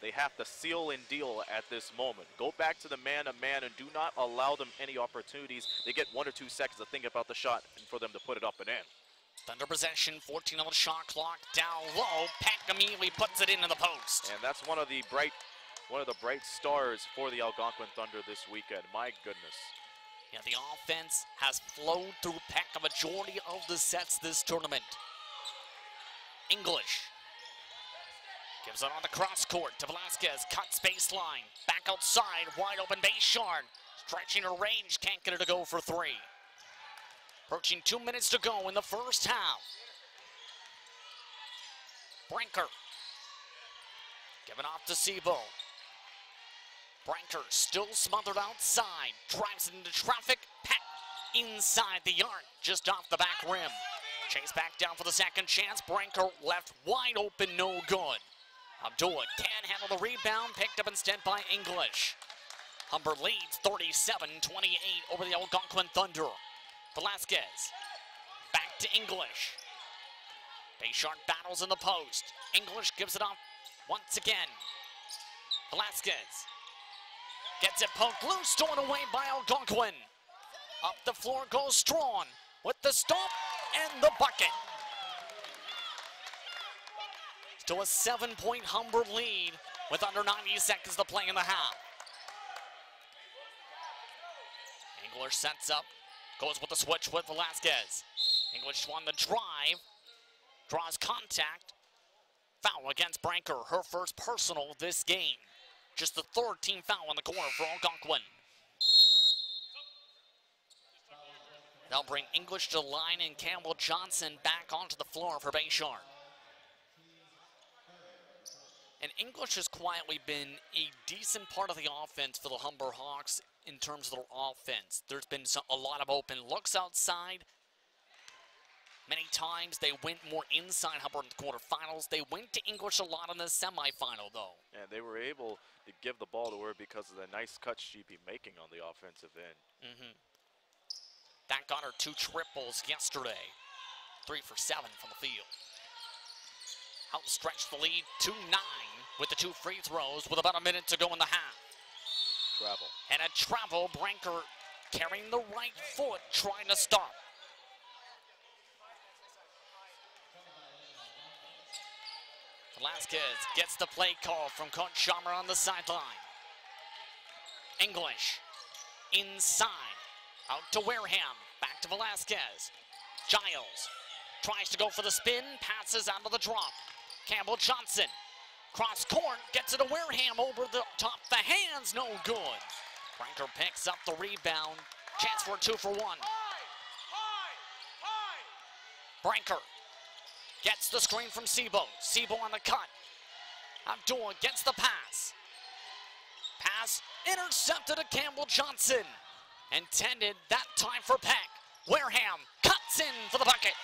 S10: they have to seal and deal at this moment. Go back to the man-to-man and do not allow them any opportunities. They get 1 or 2 seconds to think about the shot and for them to put it up and in.
S9: Thunder possession, 14 on the shot clock, down low. Peck immediately puts it into the post.
S10: And that's one of the bright stars for the Algonquin Thunder this weekend. My goodness.
S9: Yeah, the offense has flowed through Peck a majority of the sets this tournament. English gives it on the cross court to Velasquez. Cuts baseline. Back outside. Wide open Bayshard. Stretching her range. Can't get it to go for three. Approaching 2 minutes to go in the first half. Brinker. Giving off to Sebo. Brinker still smothered outside. Drives it into traffic. Pat inside the arc. Just off the back rim. Chase back down for the second chance. Brinker left wide open. No good. Abdullah can't handle the rebound. Picked up instead by English. Humber leads 37-28 over the Algonquin Thunder. Velasquez. Back to English. Bayshard battles in the post. English gives it off once again. Velasquez. Gets it poked loose. Stolen away by Algonquin. Up the floor goes Strawn with the stop and the bucket. Still a 7-point Humber lead with under 90 seconds to play in the half. English sets up, goes with the switch with Velasquez. English won the drive, draws contact. Foul against Brinker, her first personal this game. Just the third team foul on the corner for Algonquin. They'll bring English to the line and Campbell Johnson back onto the floor for Bayshard. And English has quietly been a decent part of the offense for the Humber Hawks in terms of their offense. There's been a lot of open looks outside. Many times they went more inside Humber in the quarterfinals. They went to English a lot in the semifinal, though.
S10: And they were able to give the ball to her because of the nice cuts she'd be making on the offensive end.
S9: That got her 2 triples yesterday. 3 for 7 from the field. Outstretched the lead 2-9 with the 2 free throws with about a minute to go in the half.
S10: Travel.
S9: And a travel, Brinker carrying the right foot, trying to stop. Velasquez gets the play call from Coach Sharmer on the sideline. English inside, out to Wareham, back to Velasquez. Giles tries to go for the spin, passes out of the drop. Campbell Johnson, cross court, gets it to Wareham over the top, the hands, no good. Brinker picks up the rebound, chance for a 2 for 1. Brinker gets the screen from Sebo. Sebo on the cut. Abdullah gets the pass. Pass intercepted to Campbell Johnson. Intended that time for Peck. Wareham cuts in for the bucket.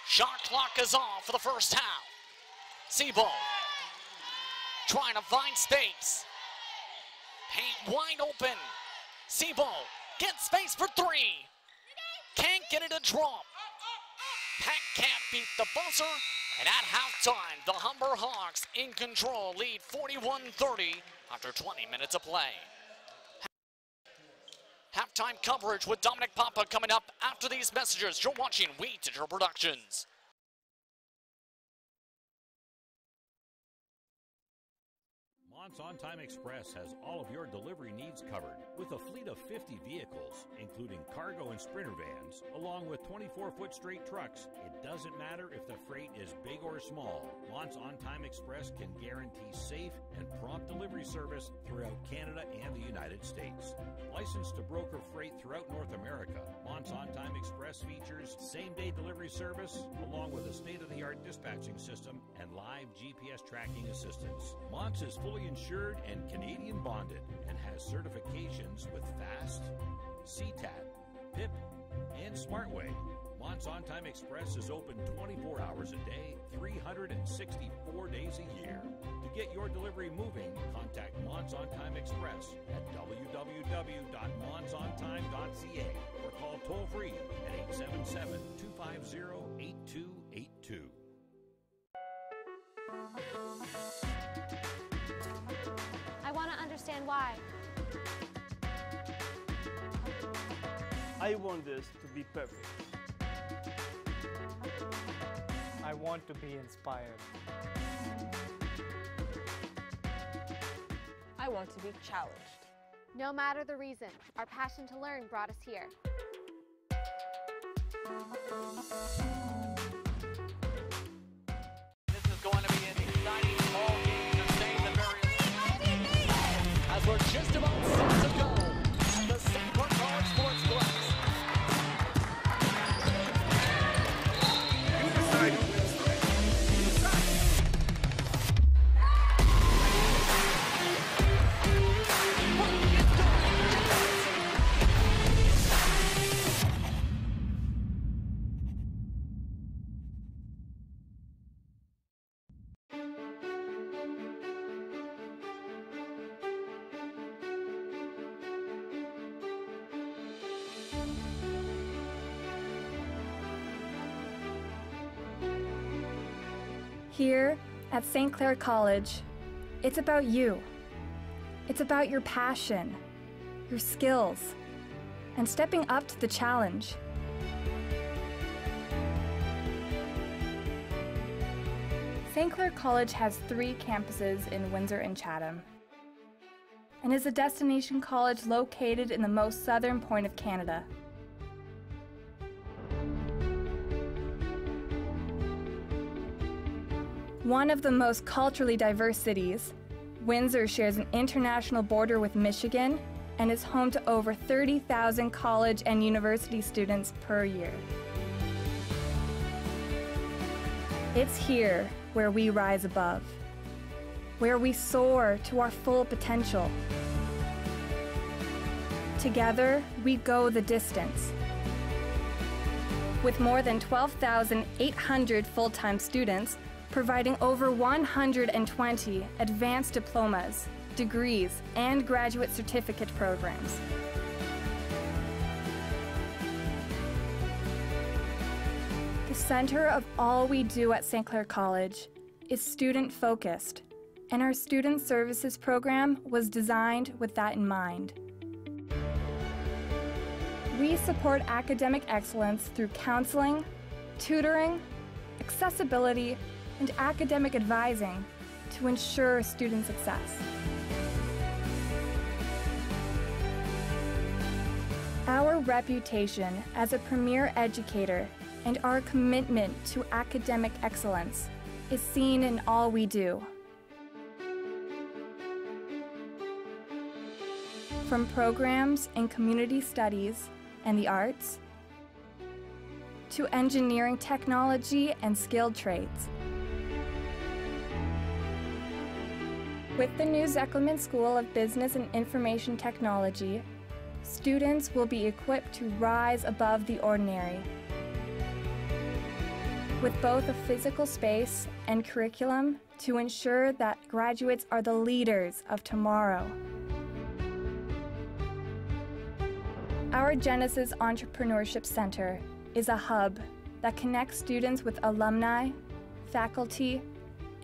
S9: Shot clock is off for the first half. Sebo trying to find space. Paint wide open. Sebo gets space for 3. Can't get it to drop. Peck can't beat the buzzer. And at halftime, the Humber Hawks in control, lead 41-30 after 20 minutes of play. Halftime coverage with Dominic Papa coming up after these messages. You're watching We Digital Productions.
S5: Mont's On Time Express has all of your delivery needs covered with a fleet of 50 vehicles, including cargo and sprinter vans, along with 24-foot straight trucks. It doesn't matter if the freight is big or small. Mont's On Time Express can guarantee safe and prompt delivery service throughout Canada and the United States. Licensed to broker freight throughout North America, Mont's On Time Express features same-day delivery service, along with a state-of-the-art dispatching system and live GPS tracking assistance. Mont's is fully insured and Canadian bonded and has certifications with FAST, CTAT, PIP, and SmartWay. Mont's On Time Express is open 24 hours a day, 364 days a year. To get your delivery moving, contact Mont's On Time Express at www.montsontime.ca or call toll-free at 877-250-8282.
S11: I want to understand why.
S12: I want this to be perfect.
S13: I want to be inspired.
S14: I want to be challenged.
S11: No matter the reason, our passion to learn brought us here.
S9: as we're just about set to go. The St. Clair College Sportsplex.
S8: Here at St. Clair College, it's about you. It's about your passion, your skills, and stepping up to the challenge. St. Clair College has 3 campuses in Windsor and Chatham, and is a destination college located in the most southern point of Canada. One of the most culturally diverse cities, Windsor shares an international border with Michigan and is home to over 30,000 college and university students per year. It's here where we rise above, where we soar to our full potential. Together, we go the distance. With more than 12,800 full-time students, providing over 120 advanced diplomas, degrees, and graduate certificate programs. The center of all we do at St. Clair College is student-focused, and our Student Services program was designed with that in mind. We support academic excellence through counseling, tutoring, accessibility, and academic advising to ensure student success. Our reputation as a premier educator and our commitment to academic excellence is seen in all we do. From programs in community studies and the arts, to engineering technology and skilled trades. With the new Zekelman School of Business and Information Technology, students will be equipped to rise above the ordinary. With both a physical space and curriculum to ensure that graduates are the leaders of tomorrow. Our Genesis Entrepreneurship Center is a hub that connects students with alumni, faculty,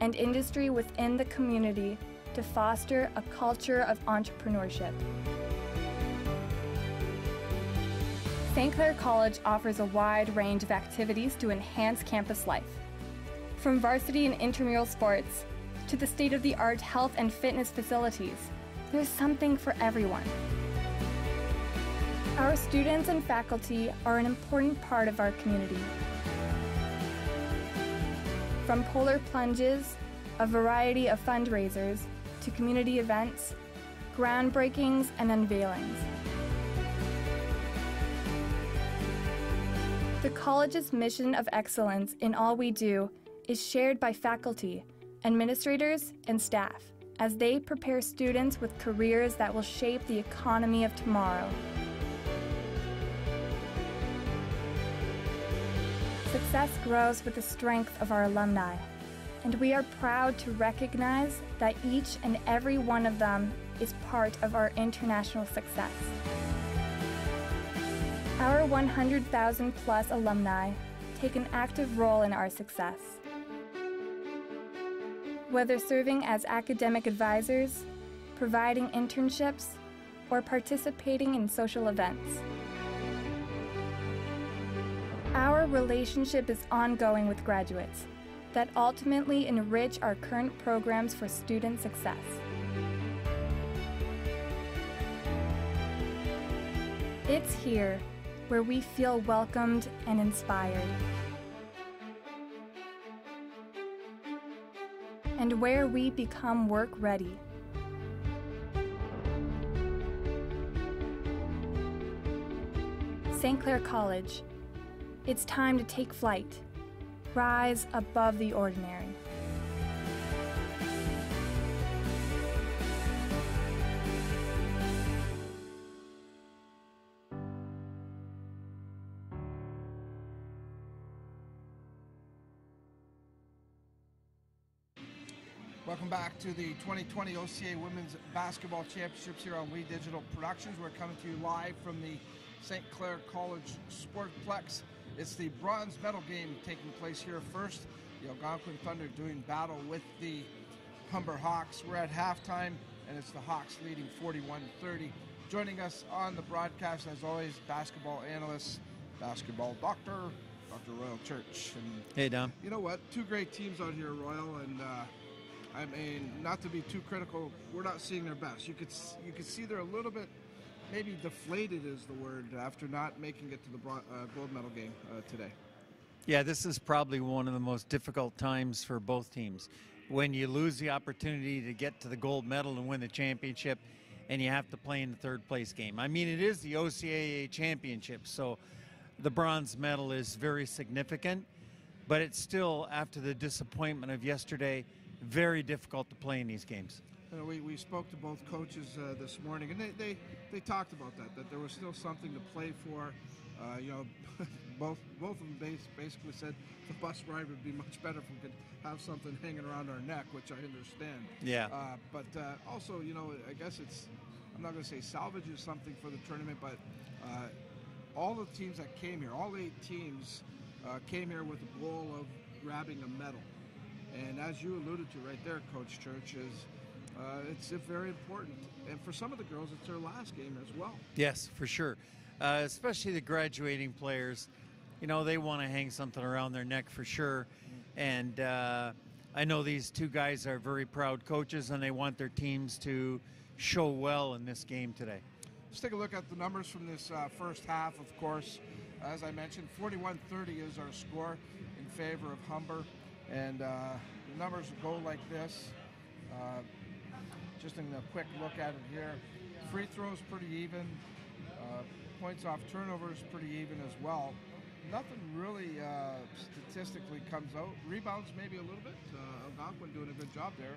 S8: and industry within the community to foster a culture of entrepreneurship. St. Clair College offers a wide range of activities to enhance campus life. From varsity and intramural sports to the state-of-the-art health and fitness facilities, there's something for everyone. Our students and faculty are an important part of our community. From polar plunges, a variety of fundraisers, to community events, groundbreakings, and unveilings. The college's mission of excellence in all we do is shared by faculty, administrators, and staff as they prepare students with careers that will shape the economy of tomorrow. Success grows with the strength of our alumni, and we are proud to recognize that each and every one of them is part of our international success. Our 100,000 plus alumni take an active role in our success. Whether serving as academic advisors, providing internships, or participating in social events. Our relationship is ongoing with graduates that ultimately enrich our current programs for student success. It's here where we feel welcomed and inspired, and where we become work ready. St. Clair College. It's time to take flight. Rise above the ordinary.
S1: Welcome back to the 2020 OCAA Women's Basketball Championships here on We Digital Productions. We're coming to you live from the St. Clair College Sportplex. It's the bronze medal game taking place here first. The Algonquin Thunder doing battle with the Humber Hawks. We're at halftime, and it's the Hawks leading 41-30. Joining us on the broadcast, as always, basketball analyst, basketball doctor, Dr. Royal Church. And
S14: hey, Dom.
S1: You know what? Two great teams out here, Royal, and I mean, not to be too critical, we're not seeing their best. You could see they're a little bit, maybe deflated is the word, after not making it to the gold medal game today.
S14: Yeah, this is probably one of the most difficult times for both teams. When you lose the opportunity to get to the gold medal and win the championship, and you have to play in the third place game. I mean, it is the OCAA championship, so the bronze medal is very significant, but it's still, after the disappointment of yesterday, very difficult to play in these games.
S1: You know, we spoke to both coaches this morning, and they talked about that there was still something to play for. You know, both of them basically said the bus ride would be much better if we could have something hanging around our neck, which I understand.
S14: Yeah.
S1: But also, you know, I guess I'm not going to say salvage is something for the tournament, but all the teams that came here, all 8 teams came here with the goal of grabbing a medal. And as you alluded to right there, Coach Church, it's very important. And for some of the girls, it's their last game as well.
S14: Yes, for sure. Especially the graduating players. You know, they want to hang something around their neck for sure. And I know these two guys are very proud coaches, and they want their teams to show well in this game today.
S1: Let's take a look at the numbers from this first half, of course. As I mentioned, 41-30 is our score in favor of Humber. And the numbers go like this. Just in a quick look at it here. Free throws pretty even. Points off turnovers pretty even as well. Nothing really statistically comes out. Rebounds maybe a little bit. Algonquin doing a good job there.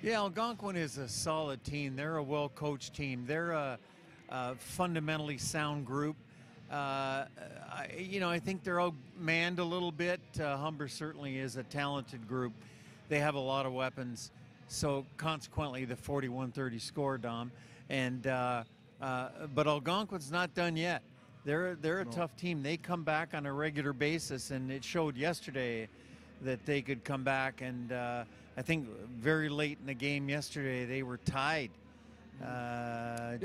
S14: Yeah, Algonquin is a solid team. They're a well-coached team. They're a fundamentally sound group. You know, I think they're outmanned a little bit. Humber certainly is a talented group. They have a lot of weapons. So consequently, the 41-30 score, Dom. And but Algonquin's not done yet. They're a tough team. They come back on a regular basis, and it showed yesterday that they could come back. And I think very late in the game yesterday, they were tied.
S1: As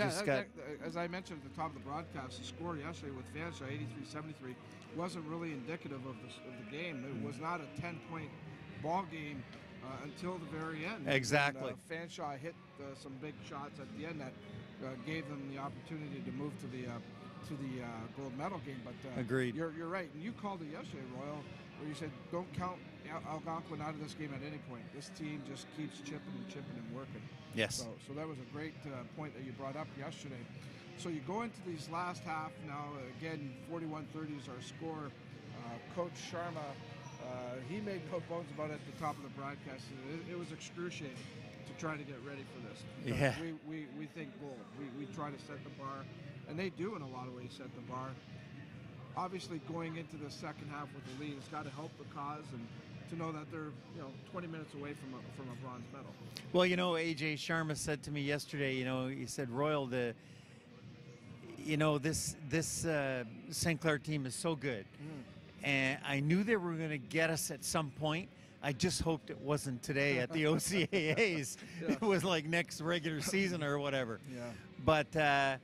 S1: I mentioned at the top of the broadcast, the score yesterday with Fanshawe, 83-73, wasn't really indicative of the game. It was not a 10-point ball game until the very end.
S14: Exactly.
S1: And, Fanshawe hit some big shots at the end that gave them the opportunity to move to the gold medal game. But
S14: agreed.
S1: You're right, and you called it yesterday, Royal, where you said don't count Algonquin out of this game at any point. This team just keeps chipping and working.
S14: Yes.
S1: So that was a great point that you brought up yesterday. So you go into these last half now. Again, 41-30 is our score. Coach Sharma, he made no bones about it at the top of the broadcast. It was excruciating to try to get ready for this.
S14: Yeah.
S1: We think gold. We try to set the bar, and they do in a lot of ways set the bar. Obviously, going into the second half with the lead, it's got to help the cause and to know that they're 20 minutes away from a bronze medal.
S14: Well, you know, AJ Sharma said to me yesterday, he said, Royal, this St. Clair team is so good. And I knew they were going to get us at some point. I just hoped it wasn't today at the OCAAs. Yeah. It was like next regular season or whatever.
S1: Yeah.
S14: But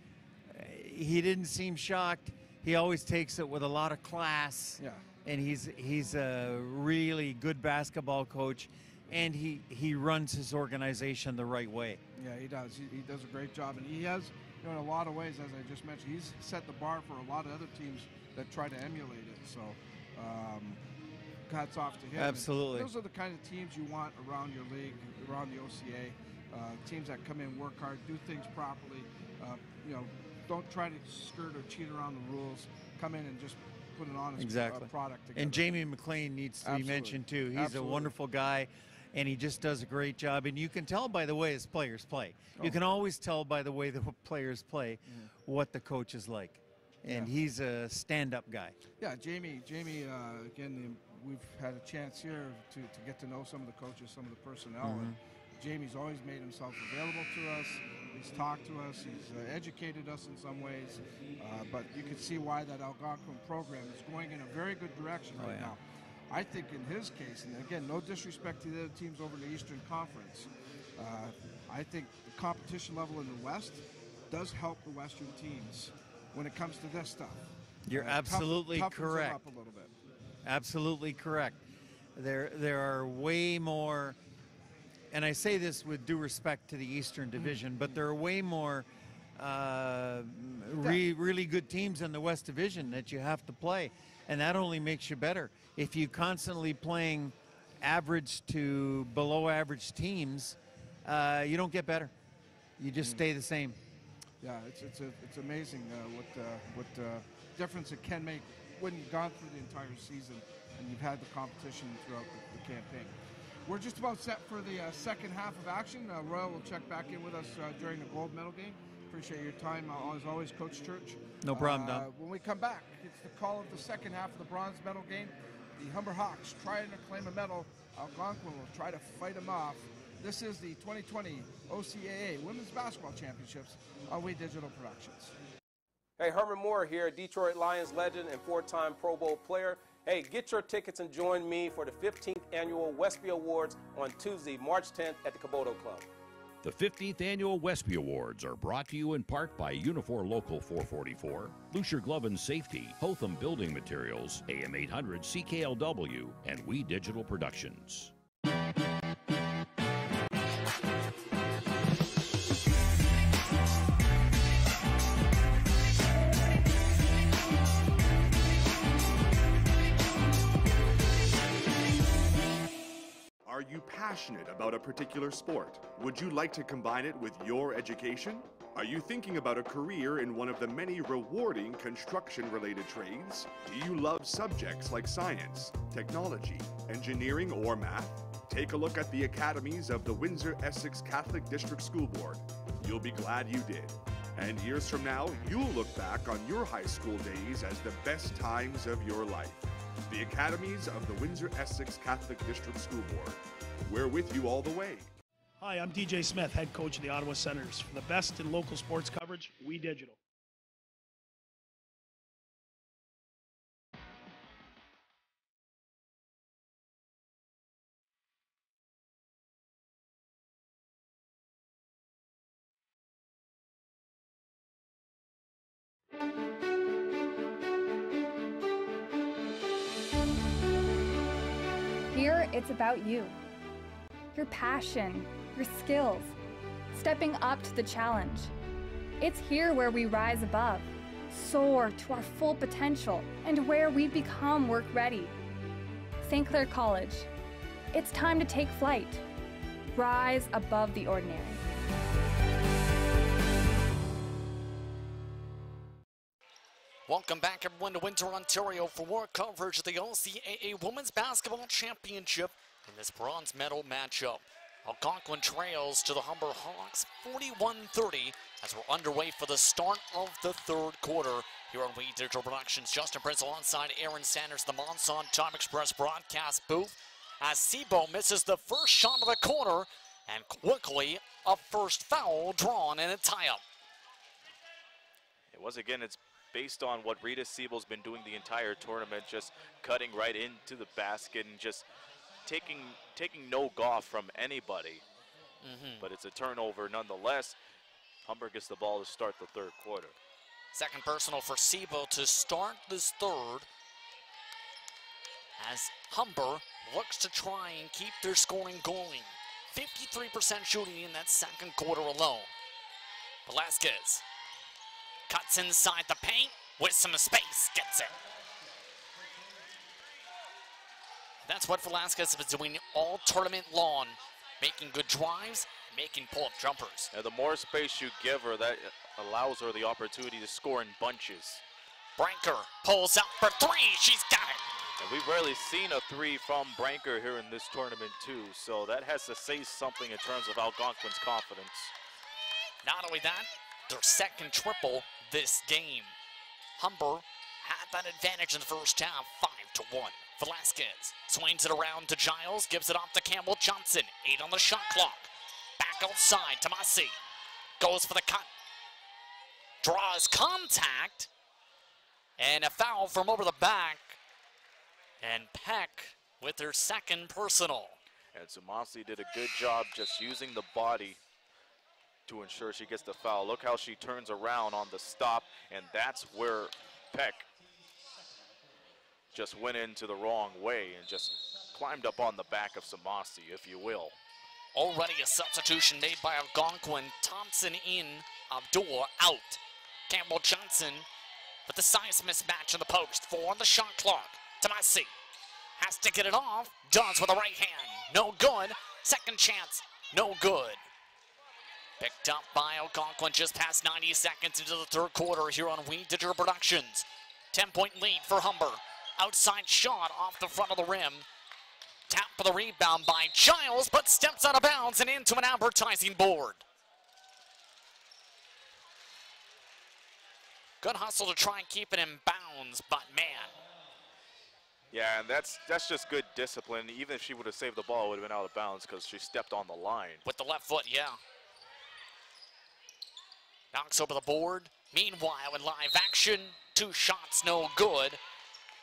S14: he didn't seem shocked. He always takes it with a lot of class.
S1: Yeah.
S14: And he's a really good basketball coach, and he runs his organization the right way.
S1: Yeah, he does. He does a great job, and he has, in a lot of ways, as I just mentioned, he's set the bar for a lot of other teams that try to emulate it. So, hats off to him.
S14: Absolutely.
S1: And those are the kind of teams you want around your league, around the OCA. Teams that come in, work hard, do things properly. don't try to skirt or cheat around the rules. Come in and just put an honest product together.
S14: And Jamie McLean needs to be mentioned too. He's a wonderful guy, and he just does a great job. And you can tell by the way his players play. You can always tell by the way the players play what the coach is like. And he's a stand-up guy.
S1: Yeah, Jamie, again, we've had a chance here to get to know some of the coaches, some of the personnel. And Jamie's always made himself available to us. He's talked to us. He's educated us in some ways. But you can see why that Algonquin program is going in a very good direction right now. I think in his case, and again, no disrespect to the other teams over in the Eastern Conference, I think the competition level in the West does help the Western teams when it comes to this stuff.
S14: You're absolutely correct.
S1: Up a little bit.
S14: Absolutely correct. There are way more, and I say this with due respect to the Eastern Division, but there are way more really good teams in the West Division that you have to play, and that only makes you better. If you constantly playing average to below average teams, you don't get better. You just stay the same.
S1: Yeah, it's amazing what difference it can make when you've gone through the entire season and you've had the competition throughout the campaign. We're just about set for the second half of action. Royal will check back in with us during the gold medal game. Appreciate your time, as always, Coach Church.
S14: No problem, Don.
S1: When we come back, it's the call of the second half of the bronze medal game. The Humber Hawks trying to claim a medal. Algonquin will try to fight them off. This is the 2020 OCAA Women's Basketball Championships on We Digital Productions.
S4: Hey, Herman Moore here, Detroit Lions legend and four-time Pro Bowl player. Hey, get your tickets and join me for the 15th Annual Westby Awards on Tuesday, March 10th at the Caboto Club.
S5: The 15th Annual Westby Awards are brought to you in part by Unifor Local 444, Lucier Glove and Safety, Hotham Building Materials, AM 800 CKLW, and We Digital Productions.
S6: Are you passionate about a particular sport? Would you like to combine it with your education? Are you thinking about a career in one of the many rewarding construction-related trades? Do you love subjects like science, technology, engineering, or math? Take a look at the academies of the Windsor Essex Catholic District School Board. You'll be glad you did. And years from now, you'll look back on your high school days as the best times of your life. The academies of the Windsor Essex Catholic District School Board. We're with you all the way.
S7: Hi, I'm DJ Smith, head coach of the Ottawa Senators. For the best in local sports coverage, We Digital.
S8: Here, it's about you. Your passion, your skills, stepping up to the challenge. It's here where we rise above, soar to our full potential, and where we become work ready. St. Clair College. It's time to take flight. Rise above the ordinary.
S9: Welcome back, everyone, to Windsor, Ontario for more coverage of the OCAA Women's Basketball Championship in this bronze medal matchup. Algonquin trails to the Humber Hawks 41-30 as we're underway for the start of the third quarter here on We Digital Productions. Justin Prince alongside Aaron Sanders, the Monson Time Express broadcast booth, as Sebo misses the first shot of the quarter, and quickly a first foul drawn in a tie-up.
S10: It was, again, it's based on what Rita Siebel's been doing the entire tournament, just cutting right into the basket and just taking no golf from anybody. But it's a turnover nonetheless. Humber gets the ball to start the third quarter.
S9: Second personal for Siebel to start this third, as Humber looks to try and keep their scoring going. 53% shooting in that second quarter alone. Velasquez cuts inside the paint with some space, gets it. That's what Velasquez has been doing all tournament long, making good drives, making pull-up jumpers.
S10: And the more space you give her, that allows her the opportunity to score in bunches.
S9: Branker pulls out for three. She's got it.
S10: And we've rarely seen a three from Branker here in this tournament too, so that has to say something in terms of Algonquin's confidence.
S9: Not only that, their second triple this game. Humber had that advantage in the first half, 5-1. Velasquez swings it around to Giles, gives it off to Campbell Johnson. 8 on the shot clock. Back outside, Tomasi goes for the cut. Draws contact, and a foul from over the back. And Peck with her second personal.
S10: And Tomasi did a good job just using the body to ensure she gets the foul. Look how she turns around on the stop, and that's where Peck just went into the wrong way and just climbed up on the back of Tomasi, if you will.
S9: Already a substitution made by Algonquin. Thompson in, Abdul out. Campbell Johnson with the size mismatch in the post. 4 on the shot clock. Tomasi has to get it off. Does with the right hand. No good. Second chance. No good. Picked up by Algonquin just past 90 seconds into the third quarter here on We Digital Productions. 10-point lead for Humber. Outside shot off the front of the rim. Tap for the rebound by Giles, but steps out of bounds and into an advertising board. Good hustle to try and keep it in bounds, but man.
S10: Yeah, and that's just good discipline. Even if she would have saved the ball, it would have been out of bounds because she stepped on the line.
S9: With the left foot, yeah. Knocks over the board. Meanwhile, in live action, 2 shots, no good.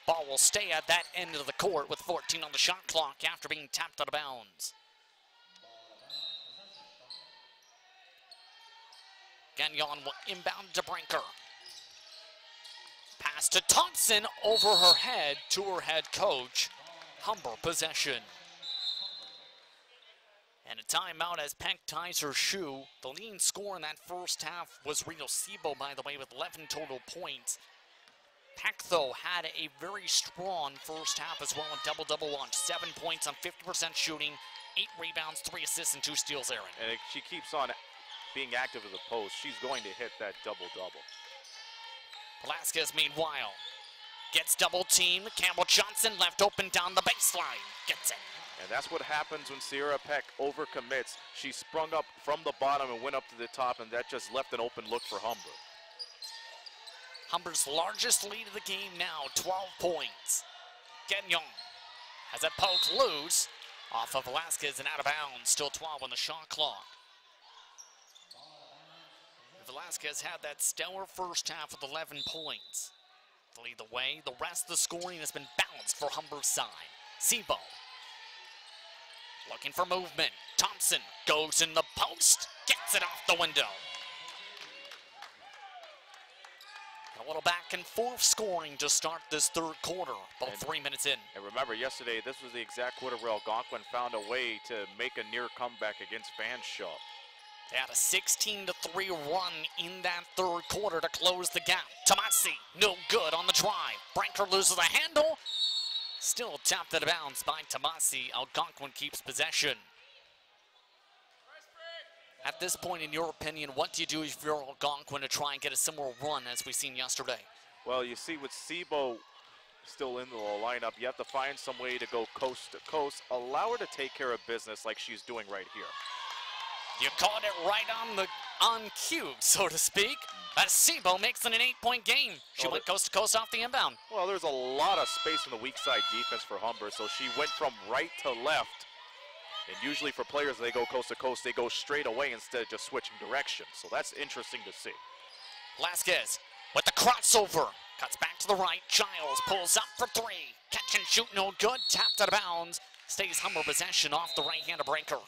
S9: Ball will stay at that end of the court with 14 on the shot clock after being tapped out of bounds. Gagnon will inbound to Brinker. Pass to Thompson over her head to her head coach. Humber possession. And a timeout as Peck ties her shoe. The leading scorer in that first half was Reno Sebo, by the way, with 11 total points. Peck, though, had a very strong first half as well, a double-double launch. 7 points on 50% shooting, 8 rebounds, 3 assists, and 2 steals, Aaron.
S10: And if she keeps on being active at the post, she's going to hit that double-double.
S9: Velasquez, meanwhile, gets double-teamed. Campbell Johnson left open down the baseline. Gets it.
S10: And that's what happens when Sierra Peck overcommits. She sprung up from the bottom and went up to the top, and that just left an open look for Humber.
S9: Humber's largest lead of the game now, 12 points. Gagnon has it poked loose off of Velasquez and out of bounds. Still 12 on the shot clock. Velasquez had that stellar first half with 11 points to lead the way. The rest of the scoring has been balanced for Humber's side. Sebo looking for movement. Thompson goes in the post, gets it off the window. A little back and forth scoring to start this third quarter, about 3 minutes in.
S10: And remember, yesterday, this was the exact quarter where Algonquin found a way to make a near comeback against Fanshawe.
S9: They had a 16-3 run in that third quarter to close the gap. Tomasi, no good on the drive. Branker loses the handle. Still tapped out of bounds by Tomasi. Algonquin keeps possession. At this point, in your opinion, what do you do if you're Algonquin to try and get a similar run as we've seen yesterday?
S10: Well, you see with Sebo still in the lineup, you have to find some way to go coast to coast. Allow her to take care of business like she's doing right here.
S9: You caught it right on cue, so to speak. As Sebo makes it an 8-point game. She went coast to coast off the inbound.
S10: Well, there's a lot of space in the weak side defense for Humber, so she went from right to left. And usually for players, they go coast to coast, they go straight away instead of just switching directions. So that's interesting to see.
S9: Velasquez with the crossover. Cuts back to the right. Giles pulls up for 3. Catch and shoot, no good. Tapped out of bounds. Stays Humber possession off the right hand of Branker.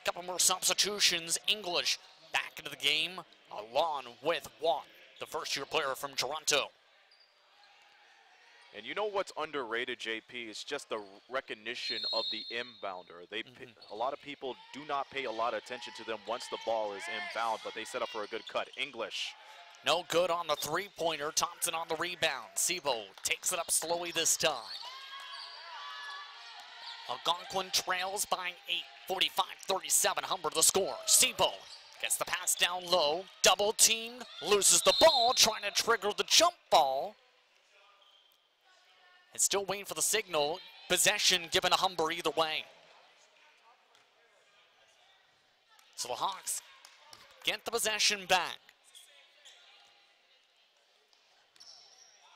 S9: Couple more substitutions. English back into the game along with Watt, the first-year player from Toronto.
S10: And you know what's underrated, JP, is just the recognition of the inbounder. A lot of people do not pay a lot of attention to them once the ball is inbound, but they set up for a good cut. English.
S9: No good on the three-pointer. Thompson on the rebound. Sebo takes it up slowly this time. Algonquin trails by 8, 45-37. Humber the score. Sebo Gets the pass down low, double team, loses the ball, trying to trigger the jump ball. And still waiting for the signal. Possession given to Humber either way. So the Hawks get the possession back.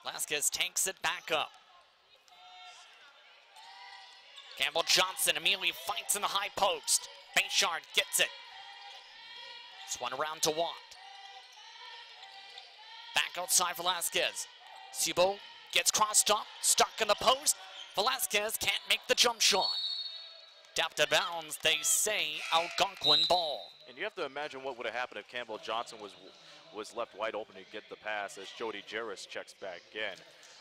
S9: Velasquez takes it back up. Campbell Johnson immediately fights in the high post. Bayshard gets it. Swung around to Watt. Back outside Velasquez. Sibo gets crossed up, stuck in the post. Velasquez can't make the jump shot. Tapped out of bounds, they say Algonquin ball.
S10: And you have to imagine what would have happened if Campbell Johnson was left wide open to get the pass as Jody Jarris checks back in.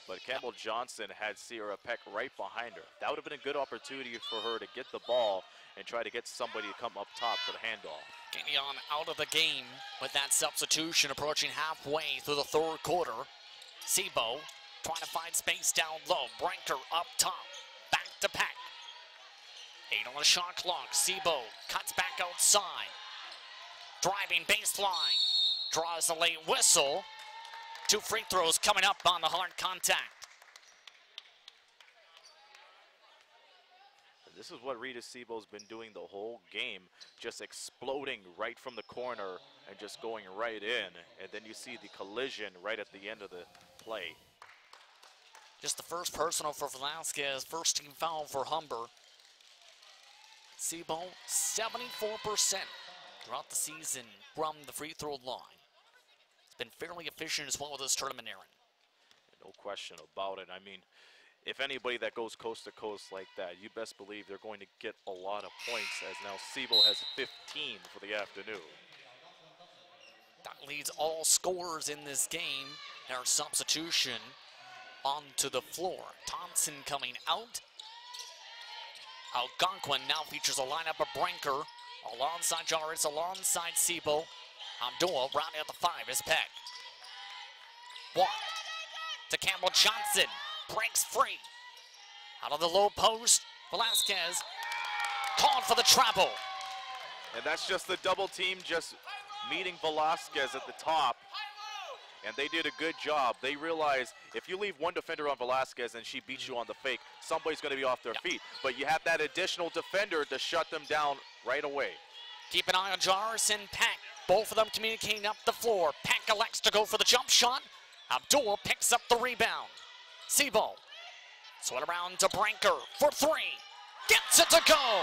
S10: But Campbell Johnson had Sierra Peck right behind her. That would have been a good opportunity for her to get the ball and try to get somebody to come up top for the handoff.
S9: Kenyon out of the game with that substitution approaching halfway through the third quarter. Sibo trying to find space down low. Brinker up top. Back to Peck. 8 on the shot clock. Sibo cuts back outside. Driving baseline. Draws a late whistle. 2 free throws coming up on the hard contact.
S10: This is what Rita Sibo's been doing the whole game, just exploding right from the corner and just going right in. And then you see the collision right at the end of the play.
S9: Just the first personal for Velasquez, first team foul for Humber. Sibo, 74% throughout the season from the free throw line. It's been fairly efficient as well with this tournament, Aaron.
S10: No question about it. I mean, if anybody that goes coast to coast like that, you best believe they're going to get a lot of points, as now Sibo has 15 for the afternoon.
S9: That leads all scorers in this game. Their substitution onto the floor. Thompson coming out. Algonquin now features a lineup of Brinker alongside Jarvis, alongside Sibo. Abdul rounding out the 5 is Peck. Watt to Campbell Johnson. Breaks free. Out of the low post, Velasquez called for the travel.
S10: And that's just the double team just meeting Velasquez at the top. And they did a good job. They realized if you leave one defender on Velasquez and she beats you on the fake, somebody's going to be off their feet. But you have that additional defender to shut them down right away.
S9: Keep an eye on Jarvis and Peck. Both of them communicating up the floor. Peck elects to go for the jump shot. Abdul picks up the rebound. Sibo, swing around to Brinker for 3. Gets it to go.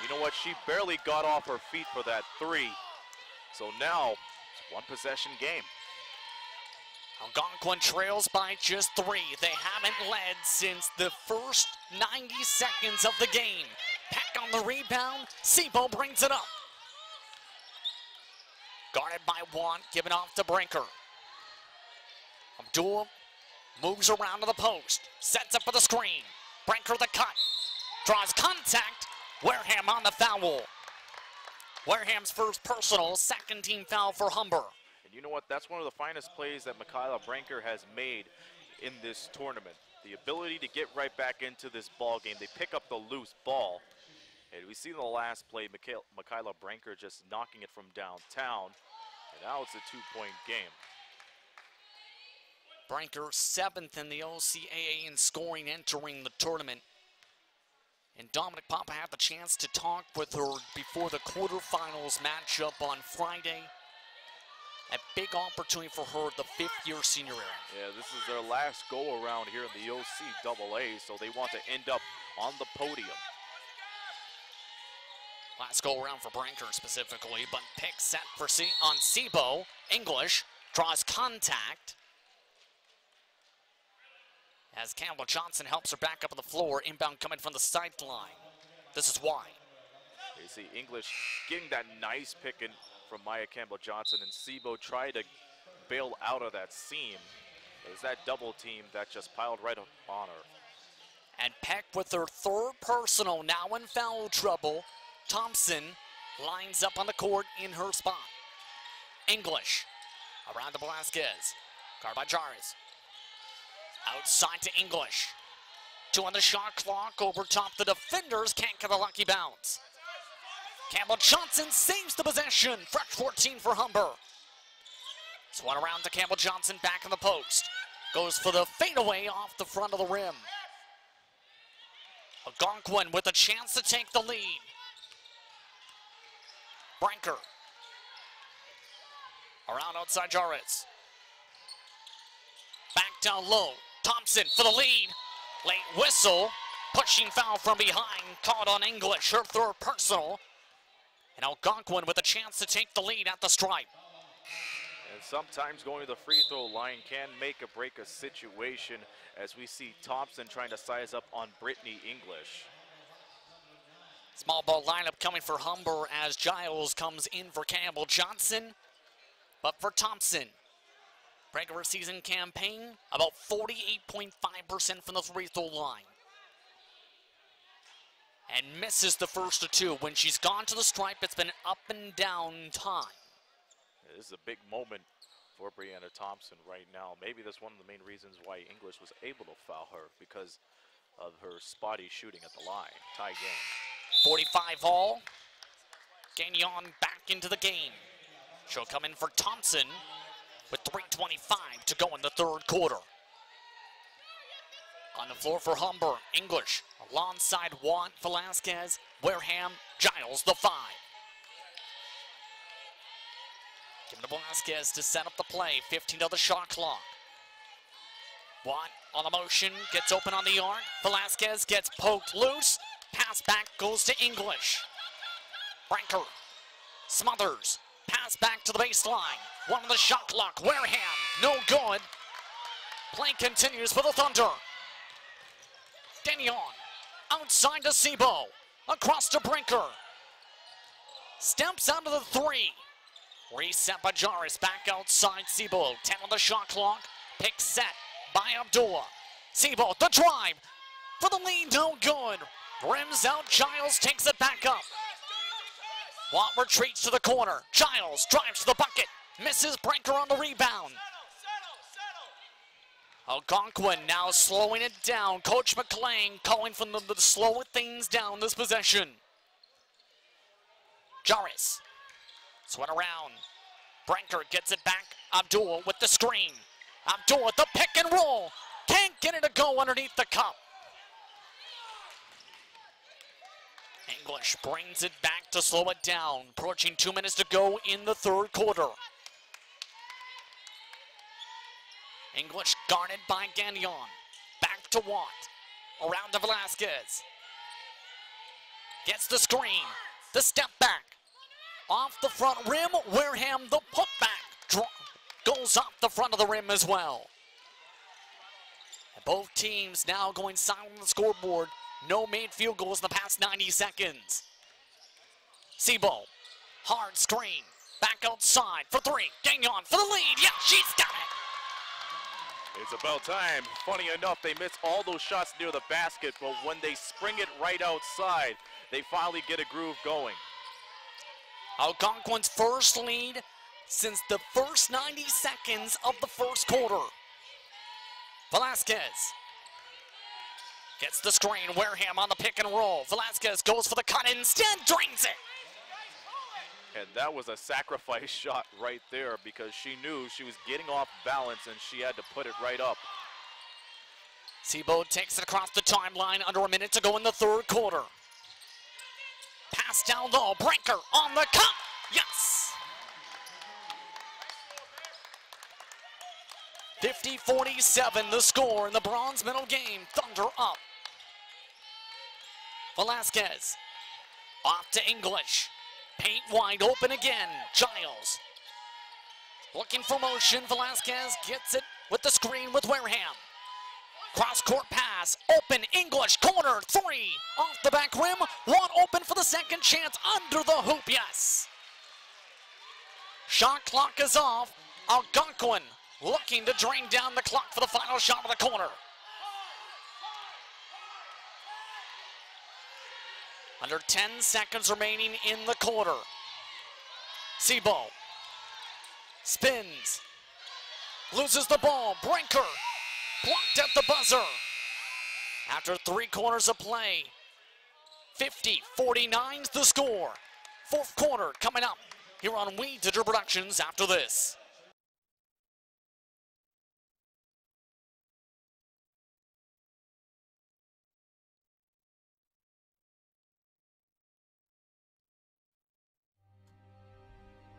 S10: You know what? She barely got off her feet for that 3. So now it's one possession game.
S9: Algonquin trails by just 3. They haven't led since the first 90 seconds of the game. Peck on the rebound. Sibo brings it up. Guarded by Watt, given off to Brinker. Abdul moves around to the post, sets up for the screen. Brinker the cut, draws contact. Wareham on the foul. Wareham's first personal, second team foul for Humber.
S10: And you know what? That's one of the finest plays that Michaela Brinker has made in this tournament. The ability to get right back into this ball game. They pick up the loose ball. And we see in the last play, Michaela Brinker just knocking it from downtown. And now it's a 2-point game.
S9: Brinker 7th in the OCAA in scoring entering the tournament. And Dominic Papa had the chance to talk with her before the quarterfinals matchup on Friday. A big opportunity for her, the 5th-year senior era.
S10: Yeah, this is their last go-around here in the OCAA, so they want to end up on the podium.
S9: Last go-around for Brinker specifically, but pick set for on Sibo. English draws contact. As Campbell Johnson helps her back up on the floor, inbound coming from the sideline. This is why.
S10: You see English getting that nice pick in from Maya Campbell Johnson, and Sibo tried to bail out of that seam. There's that double team that just piled right up on her.
S9: And Peck with her 3rd personal, now in foul trouble. Thompson lines up on the court in her spot. English around to Velasquez. Guarded by Jarvis. Outside to English. 2 on the shot clock. Over top the defenders. Can't get a lucky bounce. Campbell Johnson saves the possession. Fresh 14 for Humber. Swung around to Campbell Johnson, back in the post. Goes for the fadeaway off the front of the rim. Algonquin with a chance to take the lead. Branker. Around outside Jarvis. Back down low. Thompson for the lead. Late whistle. Pushing foul from behind. Caught on English. Her third personal. And Algonquin with a chance to take the lead at the stripe.
S10: And sometimes going to the free throw line can make or break a situation, as we see Thompson trying to size up on Brittany English.
S9: Small ball lineup coming for Humber as Giles comes in for Campbell Johnson. But for Thompson, regular season campaign, about 48.5% from the free throw line. And misses the first of two. When she's gone to the stripe, it's been up and down time.
S10: This is a big moment for Brianna Thompson right now. Maybe that's one of the main reasons why English was able to foul her, because of her spotty shooting at the line. Tie game.
S9: 45 all. Gagnon back into the game. She'll come in for Thompson with 3:25 to go in the third quarter. On the floor for Humber, English alongside Watt, Velasquez, Wareham, Giles, the 5. Give it to Velasquez to set up the play. 15 to the shot clock. Watt on the motion, gets open on the arc. Velasquez gets poked loose. Pass back goes to English. Branker smothers. Pass back to the baseline. One on the shot clock. Wareham, no good. Play continues for the Thunder. Gagnon outside to Sebo. Across to Brinker. Steps out of the 3. Reset by Jarvis, back outside Sebo. 10 on the shot clock. Pick set by Abdullah. Sebo, the drive for the lead, no good. Rims out, Giles takes it back up. Watt retreats to the corner. Giles drives to the bucket. Misses Brinker on the rebound. Algonquin now slowing it down. Coach McLean calling for them to slow things down this possession. Jarvis. Swing around. Brinker gets it back. Abdul with the screen. Abdul with the pick and roll. Can't get it to go underneath the cup. English brings it back to slow it down. Approaching 2 minutes to go in the third quarter. English guarded by Gagnon. Back to Watt. Around to Velasquez. Gets the screen. The step back. Off the front rim. Wareham the putback. Goes off the front of the rim as well. And both teams now going silent on the scoreboard. No made field goals in the past 90 seconds. Sebo. Hard screen. Back outside for 3. Gagnon for the lead. Yeah, she's got it.
S10: It's about time. Funny enough, they miss all those shots near the basket, but when they spring it right outside, they finally get a groove going.
S9: Algonquin's first lead since the first 90 seconds of the first quarter. Velasquez gets the screen. Wareham on the pick and roll. Velasquez goes for the cut, instead drains it.
S10: And that was a sacrifice shot right there, because she knew she was getting off balance and she had to put it right up.
S9: Sebo takes it across the timeline. Under a minute to go in the third quarter. Pass down low. Brinker on the cup. Yes! 50-47 the score in the bronze medal game. Thunder up. Velasquez off to English. Paint wide open again. Giles looking for motion. Velasquez gets it with the screen with Wareham. Cross-court pass. Open. English. Corner. 3. Off the back rim. One open for the second chance. Under the hoop. Yes. Shot clock is off. Algonquin looking to drain down the clock for the final shot of the corner. Under 10 seconds remaining in the quarter. Sebo spins. Loses the ball. Brinker blocked at the buzzer. After 3 quarters of play, 50-49's the score. Fourth quarter coming up here on We Digital Productions after this.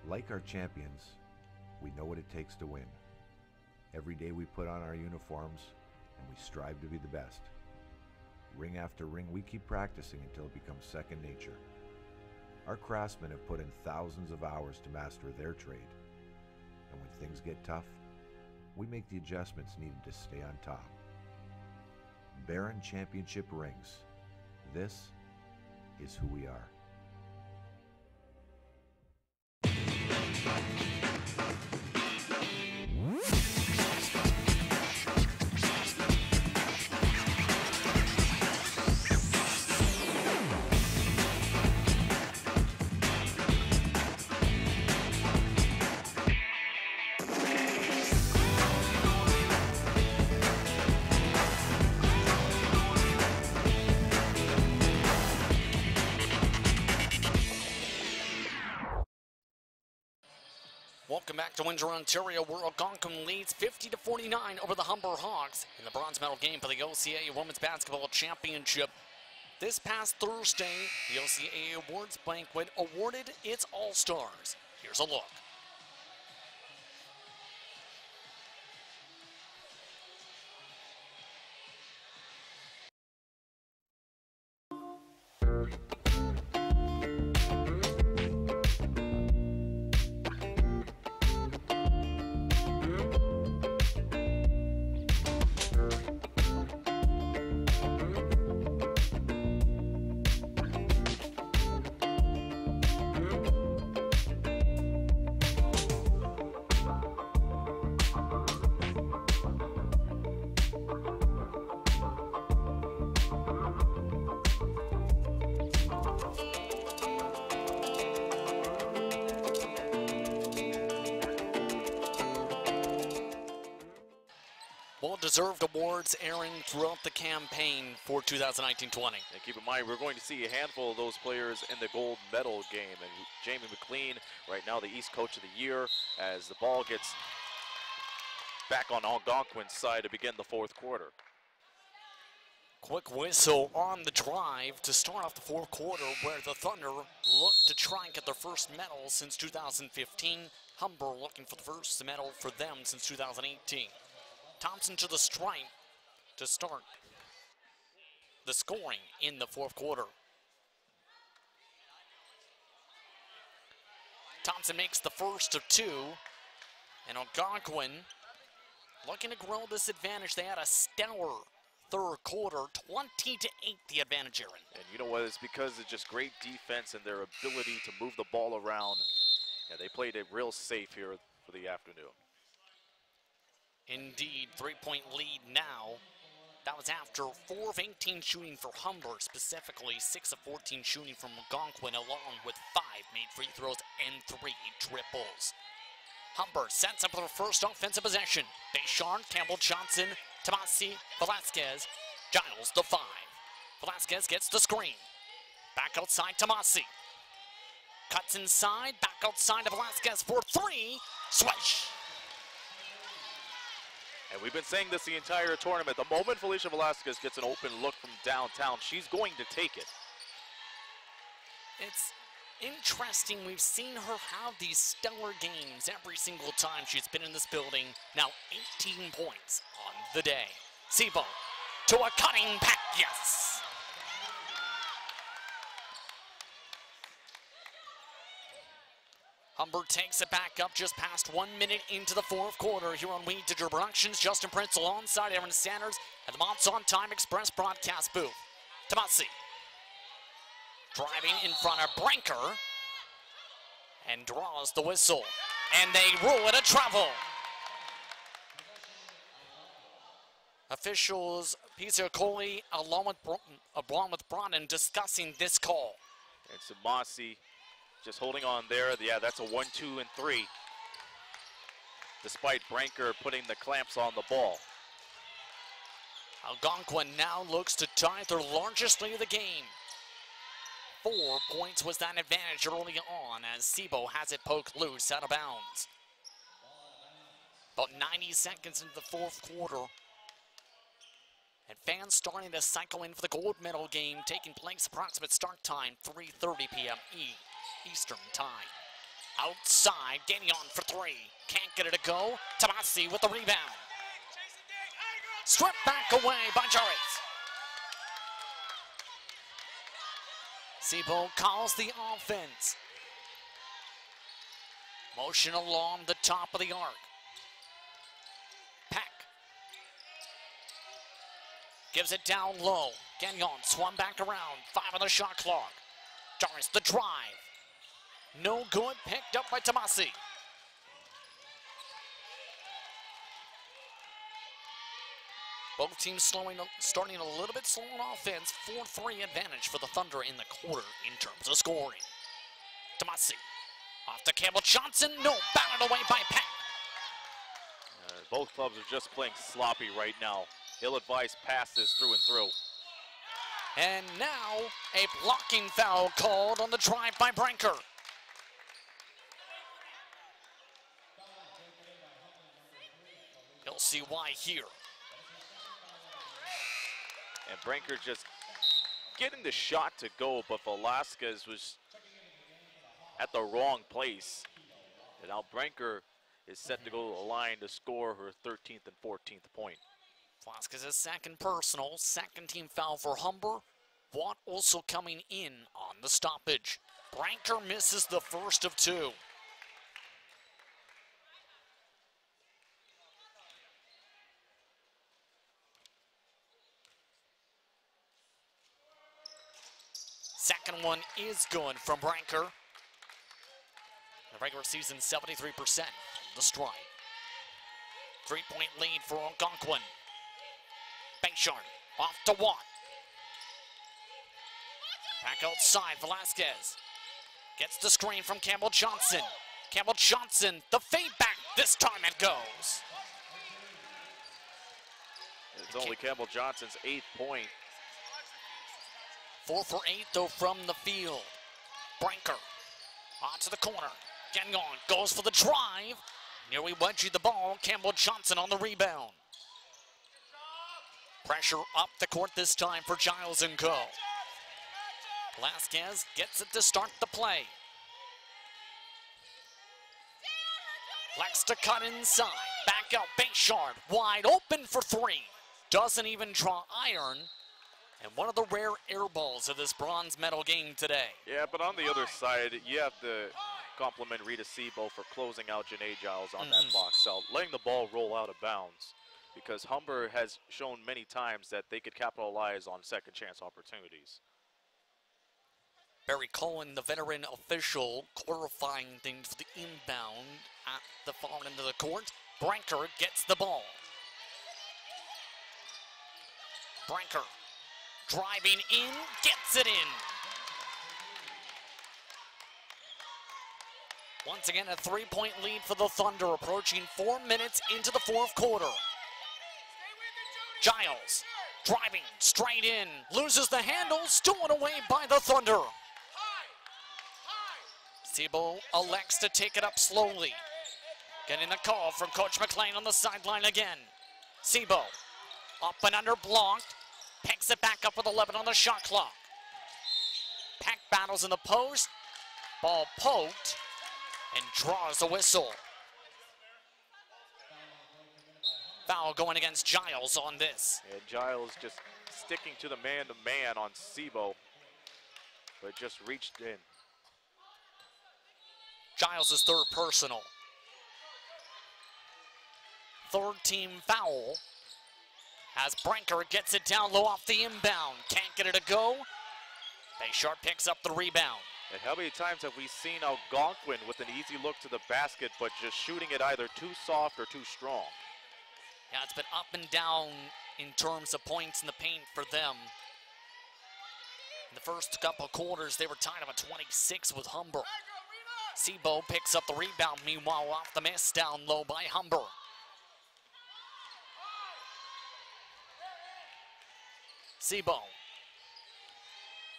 S15: Like our champions, we know what it takes to win. Every day we put on our uniforms and we strive to be the best. Ring after ring, we keep practicing until it becomes second nature. Our craftsmen have put in thousands of hours to master their trade. And when things get tough, we make the adjustments needed to stay on top. Baron Championship rings. This is who we are.
S9: Welcome back to Windsor, Ontario, where Algonquin leads 50-49 over the Humber Hawks in the bronze medal game for the OCAA Women's Basketball Championship. This past Thursday, the OCAA Awards Banquet awarded its All-Stars. Here's a look. Well-deserved awards airing throughout the campaign for 2019-20.
S10: And keep in mind, we're going to see a handful of those players in the gold medal game. And Jamie McLean, right now the East Coach of the Year, as the ball gets back on Algonquin's side to begin the fourth quarter.
S9: Quick whistle on the drive to start off the fourth quarter, where the Thunder look to try and get their first medal since 2015. Humber looking for the first medal for them since 2018. Thompson to the stripe to start the scoring in the fourth quarter. Thompson makes the first of two, and Algonquin looking to grow this advantage. They had a stellar third quarter, 20-8 the advantage, Aaron.
S10: And you know what, it's because of just great defense and their ability to move the ball around. Yeah, they played it real safe here for the afternoon.
S9: Indeed, three-point lead now. That was after 4 of 18 shooting for Humber, specifically 6 of 14 shooting from Algonquin, along with 5 made free throws and 3 triples. Humber sets up for the first offensive possession. Bayshard, Campbell Johnson, Tomasi, Velasquez, Giles the 5. Velasquez gets the screen. Back outside Tomasi. Cuts inside, back outside to Velasquez for 3. Swish!
S10: And we've been saying this the entire tournament. The moment Felicia Velasquez gets an open look from downtown, she's going to take it.
S9: It's interesting. We've seen her have these stellar games every single time she's been in this building. Now 18 points on the day. Sebo to a cutting pack, yes! Humber takes it back up just past 1 minute into the fourth quarter here on We Digital Productions. Justin Prince alongside Aaron Sanders at the Mounts on Time Express broadcast booth. Tomasi driving in front of Brinker and draws the whistle. And they rule it a travel. Officials Peter Coley along with Broden discussing this call.
S10: And Tomasi just holding on there. Yeah, that's a 1, 2, and 3. Despite Branker putting the clamps on the ball.
S9: Algonquin now looks to tie their largest lead of the game. 4 points was that advantage early on as Sebo has it poked loose out of bounds. About 90 seconds into the fourth quarter. And fans starting to cycle in for the gold medal game taking place. Approximate start time, 3:30 p.m. Eastern time. Outside, Gagnon for 3. Can't get it to go. Tomasi with the rebound. Stripped back away by Jarvis. Sebo calls the offense. Motion along the top of the arc. Peck. Gives it down low. Gagnon swung back around. 5 on the shot clock. Jarvis the drive. No good, picked up by Tomasi. Both teams starting a little bit slow on offense. 4-3 advantage for the Thunder in the quarter in terms of scoring. Tomasi off to Campbell Johnson. No, batted away by Peck.
S10: Both clubs are just playing sloppy right now. Ill-advised passes through and through.
S9: And now a blocking foul called on the drive by Brinker. You'll see why here.
S10: And Brinker just getting the shot to go, but Velasquez was at the wrong place. And now Brinker is set to go to the line to score her 13th and 14th point.
S9: Velasquez's second personal, second team foul for Humber. Watt also coming in on the stoppage. Brinker misses the first of 2. Second one is good from Brinker. The regular season, 73% from the strike. 3-point lead for Algonquin. Bayshard off to Watt. Back outside, Velasquez. Gets the screen from Campbell Johnson. Campbell Johnson, the fade back. This time it goes.
S10: It's only Campbell Johnson's 8th point.
S9: 4 for 8 though from the field. Brinker onto the corner. Gagnon goes for the drive. Nearly wedged the ball. Campbell Johnson on the rebound. Pressure up the court this time for Giles and Co. Velasquez gets it to start the play. Likes to cut inside. Back out, Bayshard wide open for 3. Doesn't even draw iron. And one of the rare air balls of this bronze medal game today.
S10: Yeah, but on the other side, you have to compliment Rita Sebo for closing out Janae Giles on that box out, letting the ball roll out of bounds, because Humber has shown many times that they could capitalize on second chance opportunities.
S9: Barry Cohen, the veteran official, clarifying things for the inbound at the far end of the court. Brinker gets the ball. Brinker driving in, gets it in. Once again, a 3-point lead for the Thunder, approaching 4 minutes into the fourth quarter. Giles driving straight in, loses the handle, stolen away by the Thunder. Sebo elects to take it up slowly. Getting the call from Coach McLean on the sideline again. Sebo up and under, blocked. Picks it back up with 11 on the shot clock. Peck battles in the post. Ball poked and draws a whistle. Foul going against Giles on this.
S10: And Giles just sticking to the man-to-man on Sebo, but just reached in.
S9: Giles' third personal. Third team foul as Brinker gets it down low off the inbound. Can't get it to go. Bayshard picks up the rebound.
S10: And how many times have we seen Algonquin with an easy look to the basket, but just shooting it either too soft or too strong?
S9: Yeah, it's been up and down in terms of points in the paint for them. In the first couple of quarters, they were tied up at 26 with Humber. Sebo picks up the rebound, meanwhile off the miss, down low by Humber. Sebo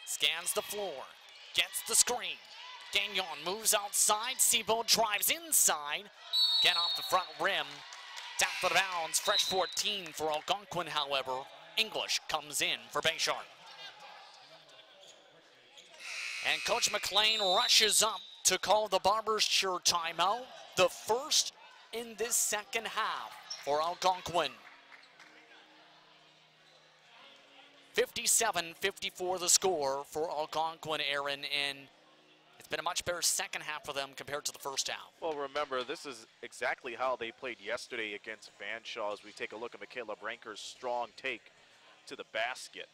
S9: scans the floor. gets the screen. Gagnon moves outside. Sebo drives inside. Get off the front rim. Tapped out of bounds. Fresh 14 for Algonquin, however. English comes in for Bayshore. And Coach McLean rushes up to call the Barber's Chair timeout. The first in this second half for Algonquin. 57-54 the score for Algonquin, Aaron, and it's been a much better second half for them compared to the first half.
S10: Well, remember, this is exactly how they played yesterday against Fanshawe as we take a look at Michaela Branker's strong take to the basket.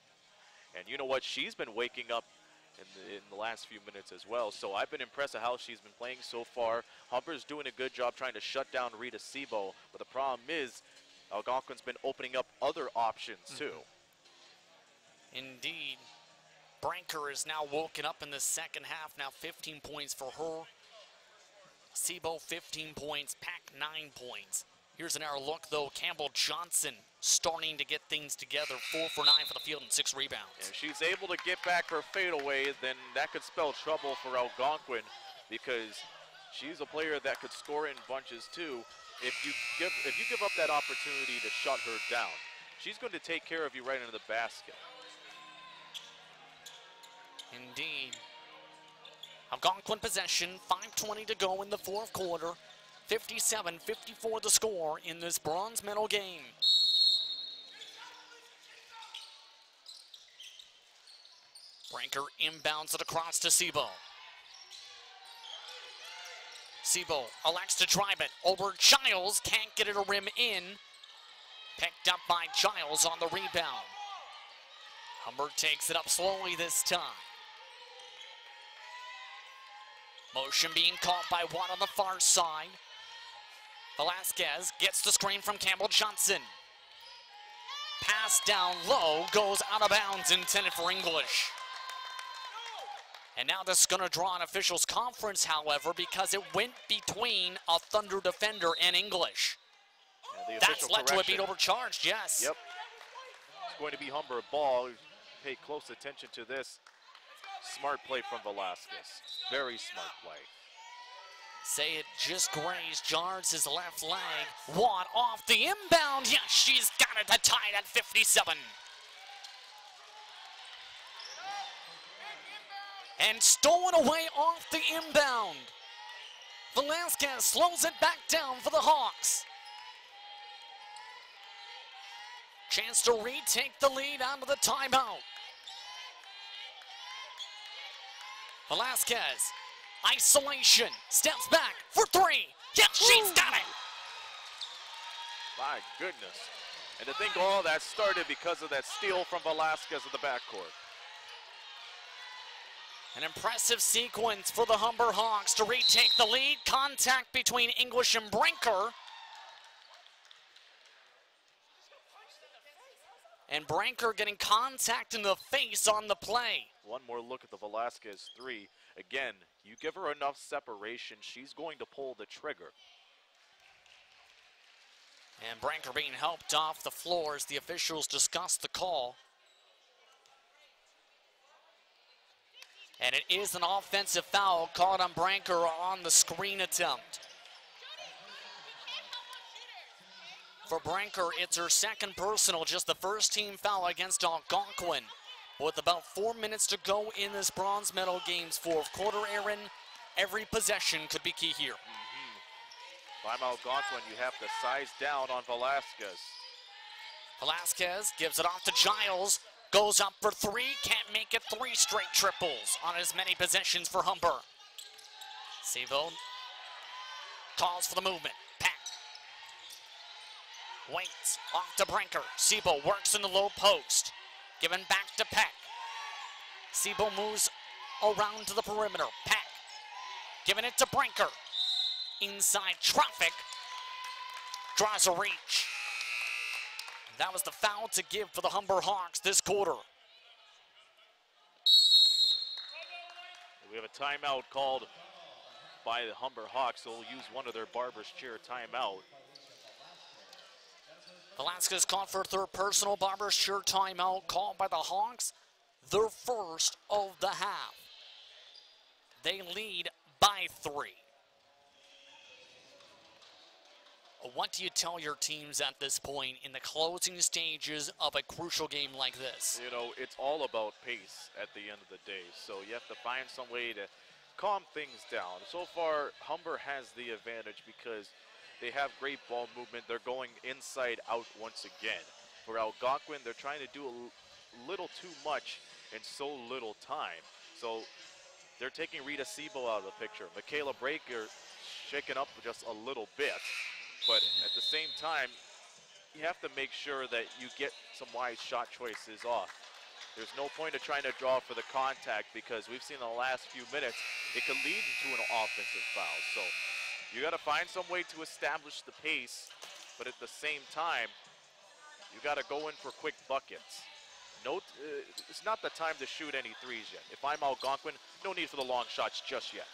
S10: And you know what? She's been waking up in the last few minutes as well. So I've been impressed with how she's been playing so far. Humber's doing a good job trying to shut down Rita Sebo, but the problem is Algonquin's been opening up other options too.
S9: Indeed. Branker is now woken up in the second half. Now 15 points for her. Sebo 15 points, Pack 9 points. Here's an hour look though. Campbell Johnson starting to get things together. 4 for 9 for the field and 6 rebounds.
S10: If she's able to get back her fadeaway, then that could spell trouble for Algonquin because she's a player that could score in bunches too. If you give up that opportunity to shut her down, she's going to take care of you right into the basket.
S9: Indeed. Algonquin possession, 5:20 to go in the fourth quarter. 57-54 the score in this bronze medal game. Branker inbounds it across to Sebo. Sebo elects to drive it over Giles, can't get it a rim in. Picked up by Giles on the rebound. Humber takes it up slowly this time. Motion being called by Watt on the far side. Velasquez gets the screen from Campbell Johnson. Pass down low, goes out of bounds, intended for English. And now this is going to draw an officials conference, however, because it went between a Thunder defender and English.
S10: And
S9: that's led to a beat overcharged, yes.
S10: Yep. It's going to be Humber ball. Pay close attention to this. Smart play from Velasquez. Very smart play.
S9: Say it just grazed Jards his left leg. Watt off the inbound. Yes, she's got it to tie it at 57. And stolen away off the inbound. Velasquez slows it back down for the Hawks. Chance to retake the lead out of the timeout. Velasquez, isolation, steps back for 3. Yes, she's got it.
S10: My goodness. And to think all that started because of that steal from Velasquez in the backcourt.
S9: An impressive sequence for the Humber Hawks to retake the lead. Contact between English and Branker. And Branker getting contact in the face on the play.
S10: One more look at the Velasquez 3. Again, you give her enough separation, she's going to pull the trigger.
S9: And Branker being helped off the floor as the officials discuss the call. And it is an offensive foul called on Branker on the screen attempt. For Branker, it's her second personal, just the first team foul against Algonquin. With about 4 minutes to go in this bronze medal game's fourth quarter, Aaron, every possession could be key here.
S10: If I'm Algonquin, you have to size down on Velasquez.
S9: Velasquez gives it off to Giles, goes up for 3, can't make it 3 straight triples on as many possessions for Humber. Sebo calls for the movement. Pack waits off to Branker. Sebo works in the low post. Given back to Peck. Sebo moves around to the perimeter. Peck giving it to Branker. Inside traffic. Draws a reach. That was the foul to give for the Humber Hawks this quarter.
S10: We have a timeout called by the Humber Hawks. They'll use one of their Barber's Chair timeout.
S9: Velasquez called for a third personal. Barber's Chair timeout called by the Hawks. Their first of the half. They lead by 3. What do you tell your teams at this point in the closing stages of a crucial game like this?
S10: You know, it's all about pace at the end of the day. So you have to find some way to calm things down. So far, Humber has the advantage because they have great ball movement. They're going inside out once again. For Algonquin, they're trying to do a little too much in so little time. So they're taking Rita Sebo out of the picture. Michaela Breaker shaken up just a little bit. But at the same time, you have to make sure that you get some wise shot choices off. There's no point of trying to draw for the contact because we've seen in the last few minutes, it could lead to an offensive foul. So you got to find some way to establish the pace, but at the same time, you got to go in for quick buckets. It's not the time to shoot any threes yet. If I'm Algonquin, no need for the long shots just yet.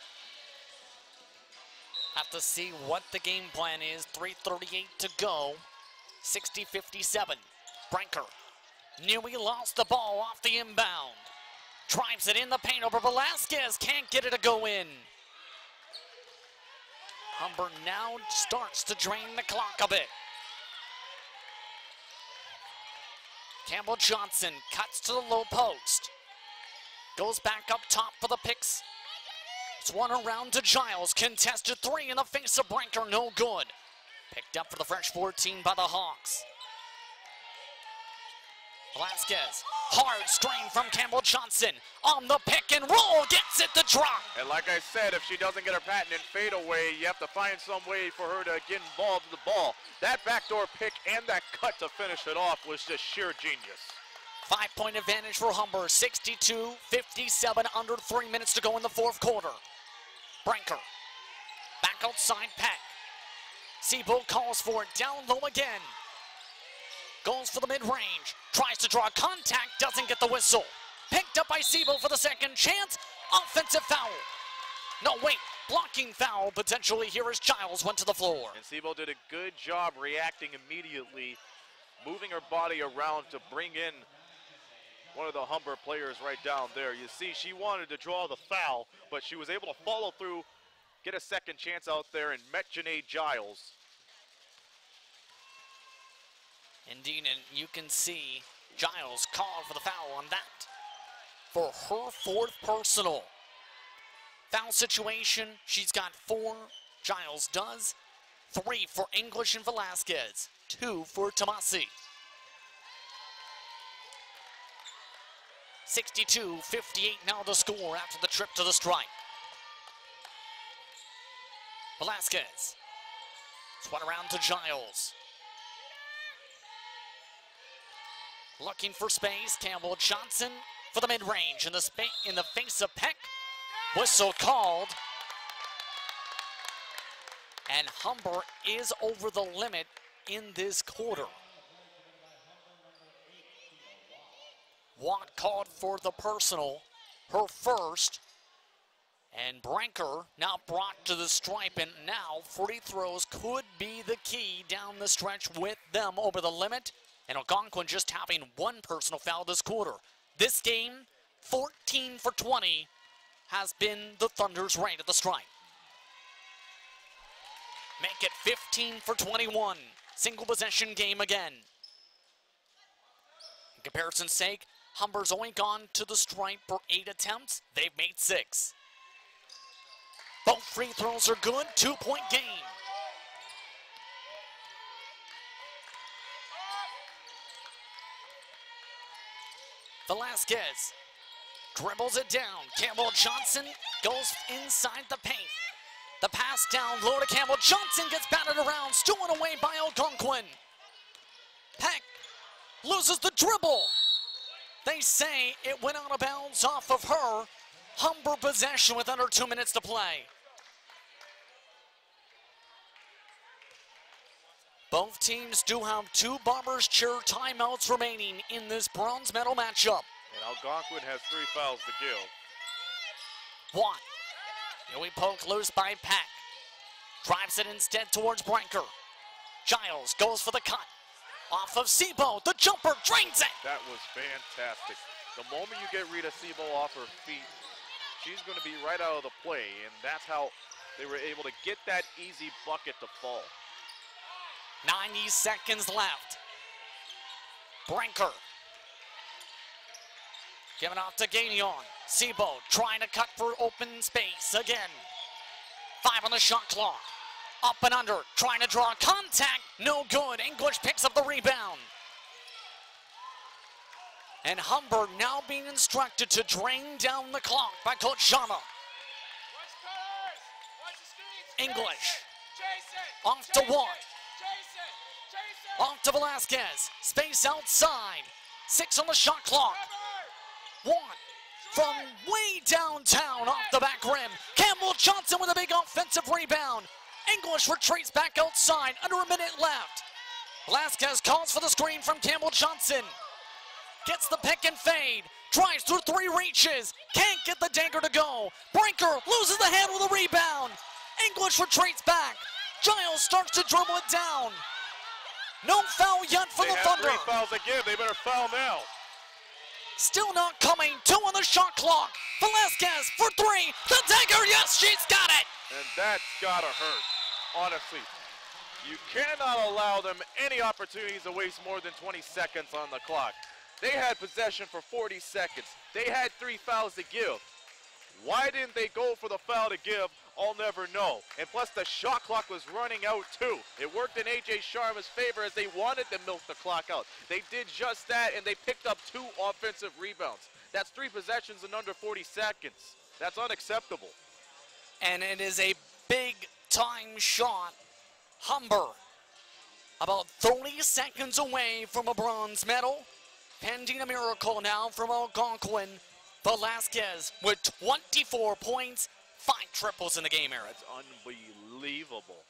S9: Have to see what the game plan is. 3:38 to go. 60-57. Brinker knew he lost the ball off the inbound. Drives it in the paint over Velasquez. Can't get it to go in. Humber now starts to drain the clock a bit. Campbell Johnson cuts to the low post. Goes back up top for the picks. It's one around to Giles. Contested 3 in the face of Brinker. No good. Picked up for the Fresh 14 by the Hawks. Velasquez. Hard screen from Campbell Johnson. On the pick and roll. Gets it to drop.
S10: And like I said, if she doesn't get her patent and fade away, you have to find some way for her to get involved in the ball. That backdoor pick and that cut to finish it off was just sheer genius.
S9: 5-point advantage for Humber. 62-57. Under 3 minutes to go in the fourth quarter. Brinker. Back outside Peck. Sebo calls for it. Down low again. Goes for the mid-range. Tries to draw contact. Doesn't get the whistle. Picked up by Sebo for the second chance. Offensive foul. No, wait. Blocking foul potentially here as Giles went to the floor.
S10: And Sebo did a good job reacting immediately, moving her body around to bring in one of the Humber players right down there. You see, she wanted to draw the foul, but she was able to follow through, get a second chance out there, and met Janae Giles.
S9: Indeed, and you can see Giles called for the foul on that. For her 4th personal. Foul situation, she's got 4. Giles does. 3 for English and Velasquez. 2 for Tomasi. 62-58 now the score after the trip to the strike. Velasquez. Swat around to Giles. Looking for space. Campbell Johnson for the mid-range in the face of Peck. Whistle called. And Humber is over the limit in this quarter. Watt called for the personal, her first. And Brinker now brought to the stripe, and now free throws could be the key down the stretch with them over the limit. And Algonquin just having 1 personal foul this quarter. This game, 14 for 20, has been the Thunder's rate at the stripe. Make it 15 for 21. Single possession game again. In comparison's sake, Humber's only gone to the stripe for 8 attempts. They've made 6. Both free throws are good. 2-point game. Velasquez dribbles it down. Campbell Johnson goes inside the paint. The pass down low to Campbell Johnson, gets batted around, stolen away by Algonquin. Peck loses the dribble. They say it went out of bounds off of her. Humber possession with under 2 minutes to play. Both teams do have 2 Bombers chair timeouts remaining in this bronze medal matchup.
S10: And Algonquin has 3 fouls to give.
S9: 1. Here we poke loose by Peck. Drives it instead towards Brinker. Giles goes for the cut. Off of Sebo, the jumper drains it.
S10: That was fantastic. The moment you get Rita Sebo off her feet, she's going to be right out of the play, and that's how they were able to get that easy bucket to fall.
S9: 90 seconds left. Brinker. Giving off to Gagnon. Sebo trying to cut for open space again. 5 on the shot clock. Up and under, trying to draw contact. No good. English picks up the rebound. And Humber now being instructed to drain down the clock by Coach Sharma. English. Off to Watt. Off to Velasquez. Space outside. 6 on the shot clock. Watt from way downtown off the back rim. Campbell Johnson with a big offensive rebound. English retreats back outside. Under a minute left. Velasquez calls for the screen from Campbell Johnson. Gets the pick and fade. Drives through 3 reaches. Can't get the dagger to go. Brinker loses the handle with a rebound. English retreats back. Giles starts to dribble it down. No foul yet for the Thunder.
S10: 3 fouls again. They better foul now.
S9: Still not coming. 2 on the shot clock. Velasquez for 3. The dagger. Yes, she's got it.
S10: And that's gotta hurt. Honestly, you cannot allow them any opportunities to waste more than 20 seconds on the clock. They had possession for 40 seconds. They had 3 fouls to give. Why didn't they go for the foul to give? I'll never know. And plus the shot clock was running out too. It worked in AJ Sharma's favor as they wanted to milk the clock out. They did just that, and they picked up 2 offensive rebounds. That's 3 possessions in under 40 seconds. That's unacceptable.
S9: And it is a big time shot. Humber about 30 seconds away from a bronze medal. Pending a miracle now from Algonquin. Velasquez with 24 points, 5 triples in the game, Aaron.
S10: That's unbelievable.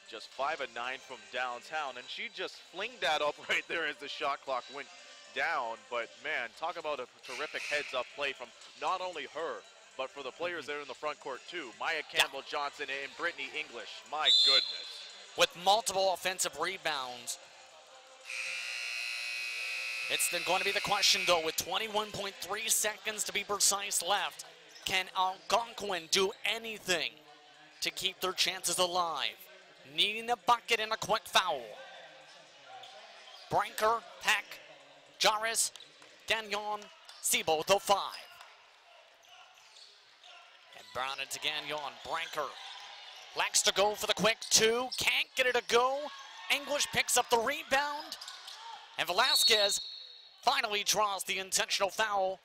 S10: Just 5 of 9 from downtown, and she just flinged that up right there as the shot clock went down. But man, talk about a terrific heads-up play from not only her, but for the players there in the front court too. Maya Campbell-Johnson and Brittany English. My goodness.
S9: With multiple offensive rebounds. It's then going to be the question, though, with 21.3 seconds to be precise left. Can Algonquin do anything to keep their chances alive? Needing a bucket and a quick foul. Brinker, Peck, Jarvis, Gagnon, Sebo with the 5. And Brown it to Gagnon. Brinker likes to go for the quick 2. Can't get it to go. English picks up the rebound. And Velasquez finally draws the intentional foul.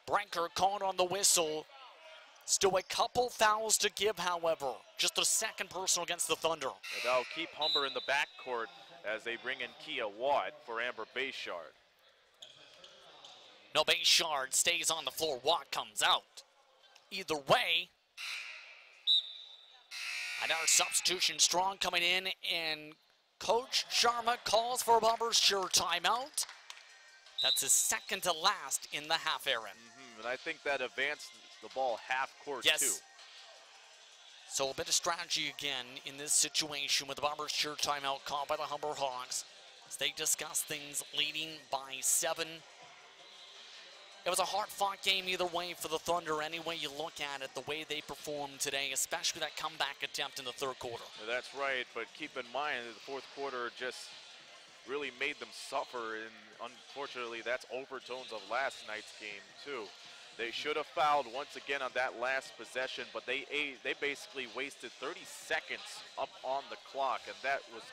S9: Brinker called on the whistle. Still a couple fouls to give, however. Just the second personal against the Thunder.
S10: And that'll keep Humber in the backcourt as they bring in Kia Watt for Amber Bayshard.
S9: No, Bayshard stays on the floor. Watt comes out. Either way, another substitution strong coming in, and Coach Sharma calls for a Bombers sure timeout. That's his second to last in the half, Aaron.
S10: And I think that advanced the ball half court too.
S9: So a bit of strategy again in this situation with the Bombers sure timeout called by the Humber Hawks as they discuss things, leading by 7. It was a hard-fought game either way for the Thunder, any way you look at it, the way they performed today, especially that comeback attempt in the third quarter.
S10: That's right, but keep in mind that the fourth quarter just really made them suffer, and unfortunately that's overtones of last night's game too. They should have fouled once again on that last possession, but they basically wasted 30 seconds up on the clock, and that was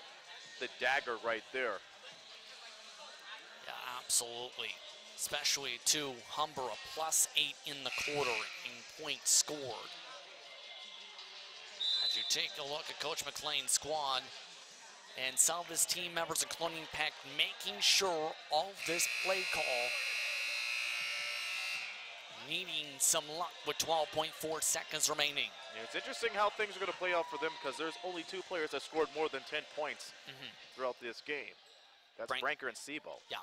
S10: the dagger right there.
S9: Yeah, absolutely. Especially to Humber, a +8 in the quarter in points scored. As you take a look at Coach McLean's squad and some of his team members, including Peck, making sure all this play call needing some luck with 12.4 seconds remaining.
S10: Yeah, it's interesting how things are going to play out for them because there's only 2 players that scored more than 10 points throughout this game. That's Brinker and Sebo.
S9: Yeah.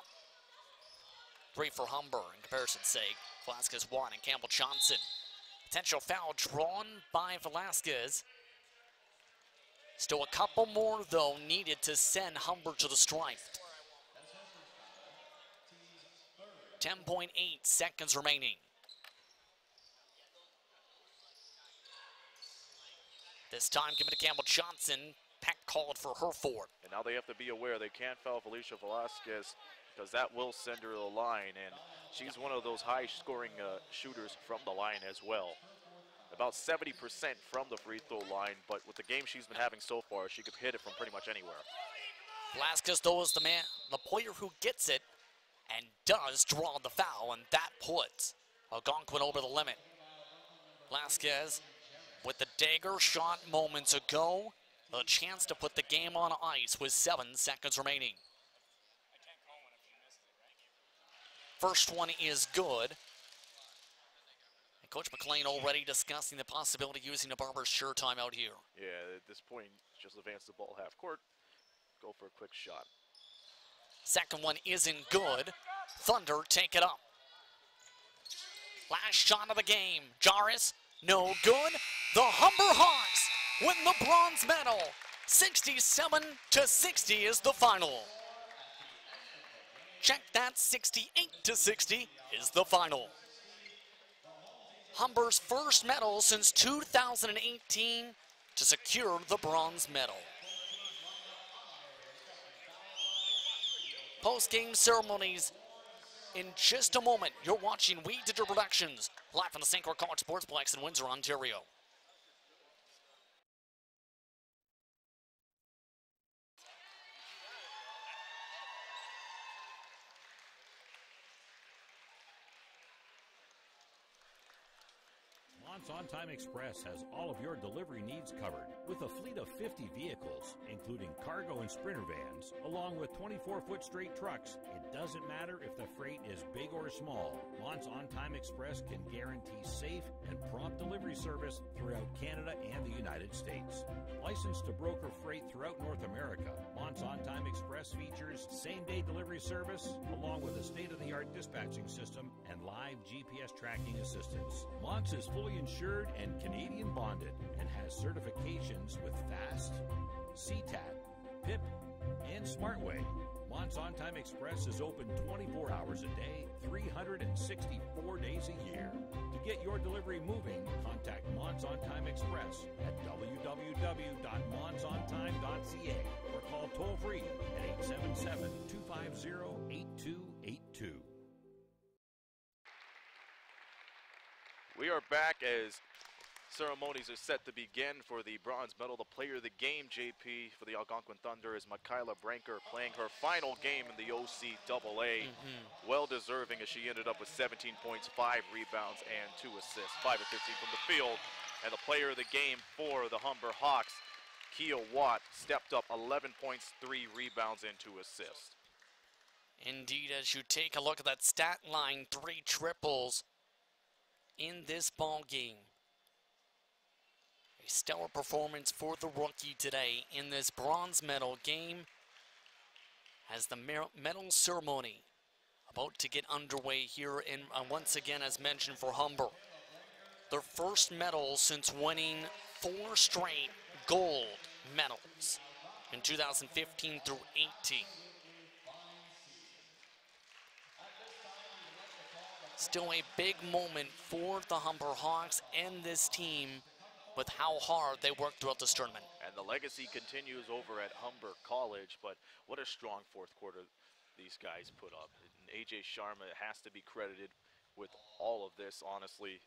S9: 3 for Humber in comparison's sake. Velasquez, Watt, and Campbell Johnson. Potential foul drawn by Velasquez. Still a couple more, though, needed to send Humber to the stripe. 10.8 seconds remaining. This time given to Campbell Johnson. Peck called for her fourth.
S10: And now they have to be aware they can't foul Felicia Velasquez because that will send her to the line. And she's one of those high-scoring shooters from the line as well. About 70% from the free throw line, but with the game she's been having so far, she could hit it from pretty much anywhere.
S9: Velasquez, though, is the player who gets it and does draw the foul, and that puts Algonquin over the limit. Velasquez with the dagger shot moments ago, a chance to put the game on ice with 7 seconds remaining. First one is good. And Coach McLean already discussing the possibility of using a barber's sure timeout here.
S10: Yeah, at this point, just advance the ball half court, go for a quick shot.
S9: Second one isn't good. Thunder take it up. Last shot of the game. Jarvis, no good. The Humber Hawks win the bronze medal. 67-60 is the final. Check that, 68-60 is the final. Humber's first medal since 2018 to secure the bronze medal. Post-game ceremonies in just a moment. You're watching We Digital Productions live from the St. Clair College Sportsplex in Windsor, Ontario.
S5: On Time Express has all of your delivery needs covered with a fleet of 50 vehicles, including cargo and sprinter vans, along with 24-foot straight trucks. It doesn't matter if the freight is big or small. Mont's On Time Express can guarantee safe and prompt delivery service throughout Canada and the United States. Licensed to broker freight throughout North America, Mont's On Time Express features same-day delivery service, along with a state-of-the-art dispatching system and live GPS tracking assistance. Mont's is fully insured and Canadian bonded and has certifications with FAST, CTAT, PIP, and SmartWay. Mont's On Time Express is open 24 hours a day, 364 days a year. To get your delivery moving, contact Mont's On Time Express at www.montsontime.ca or call toll-free at 877-250-8282.
S10: We are back as ceremonies are set to begin for the bronze medal. The player of the game, JP, for the Algonquin Thunder is Michaela Branker, playing her final game in the OCAA. Well-deserving as she ended up with 17 points, 5 rebounds, and 2 assists, 5 of 15 from the field. And the player of the game for the Humber Hawks, Kia Watt, stepped up 11 points, 3 rebounds, and 2 assists.
S9: Indeed, as you take a look at that stat line, 3 triples in this ball game. A stellar performance for the rookie today in this bronze medal game as the medal ceremony about to get underway here in once again, as mentioned, for Humber. Their first medal since winning 4 straight gold medals in 2015 through 18. Still a big moment for the Humber Hawks and this team with how hard they worked throughout this tournament.
S10: And the legacy continues over at Humber College, but what a strong fourth quarter these guys put up. And AJ Sharma has to be credited with all of this, honestly,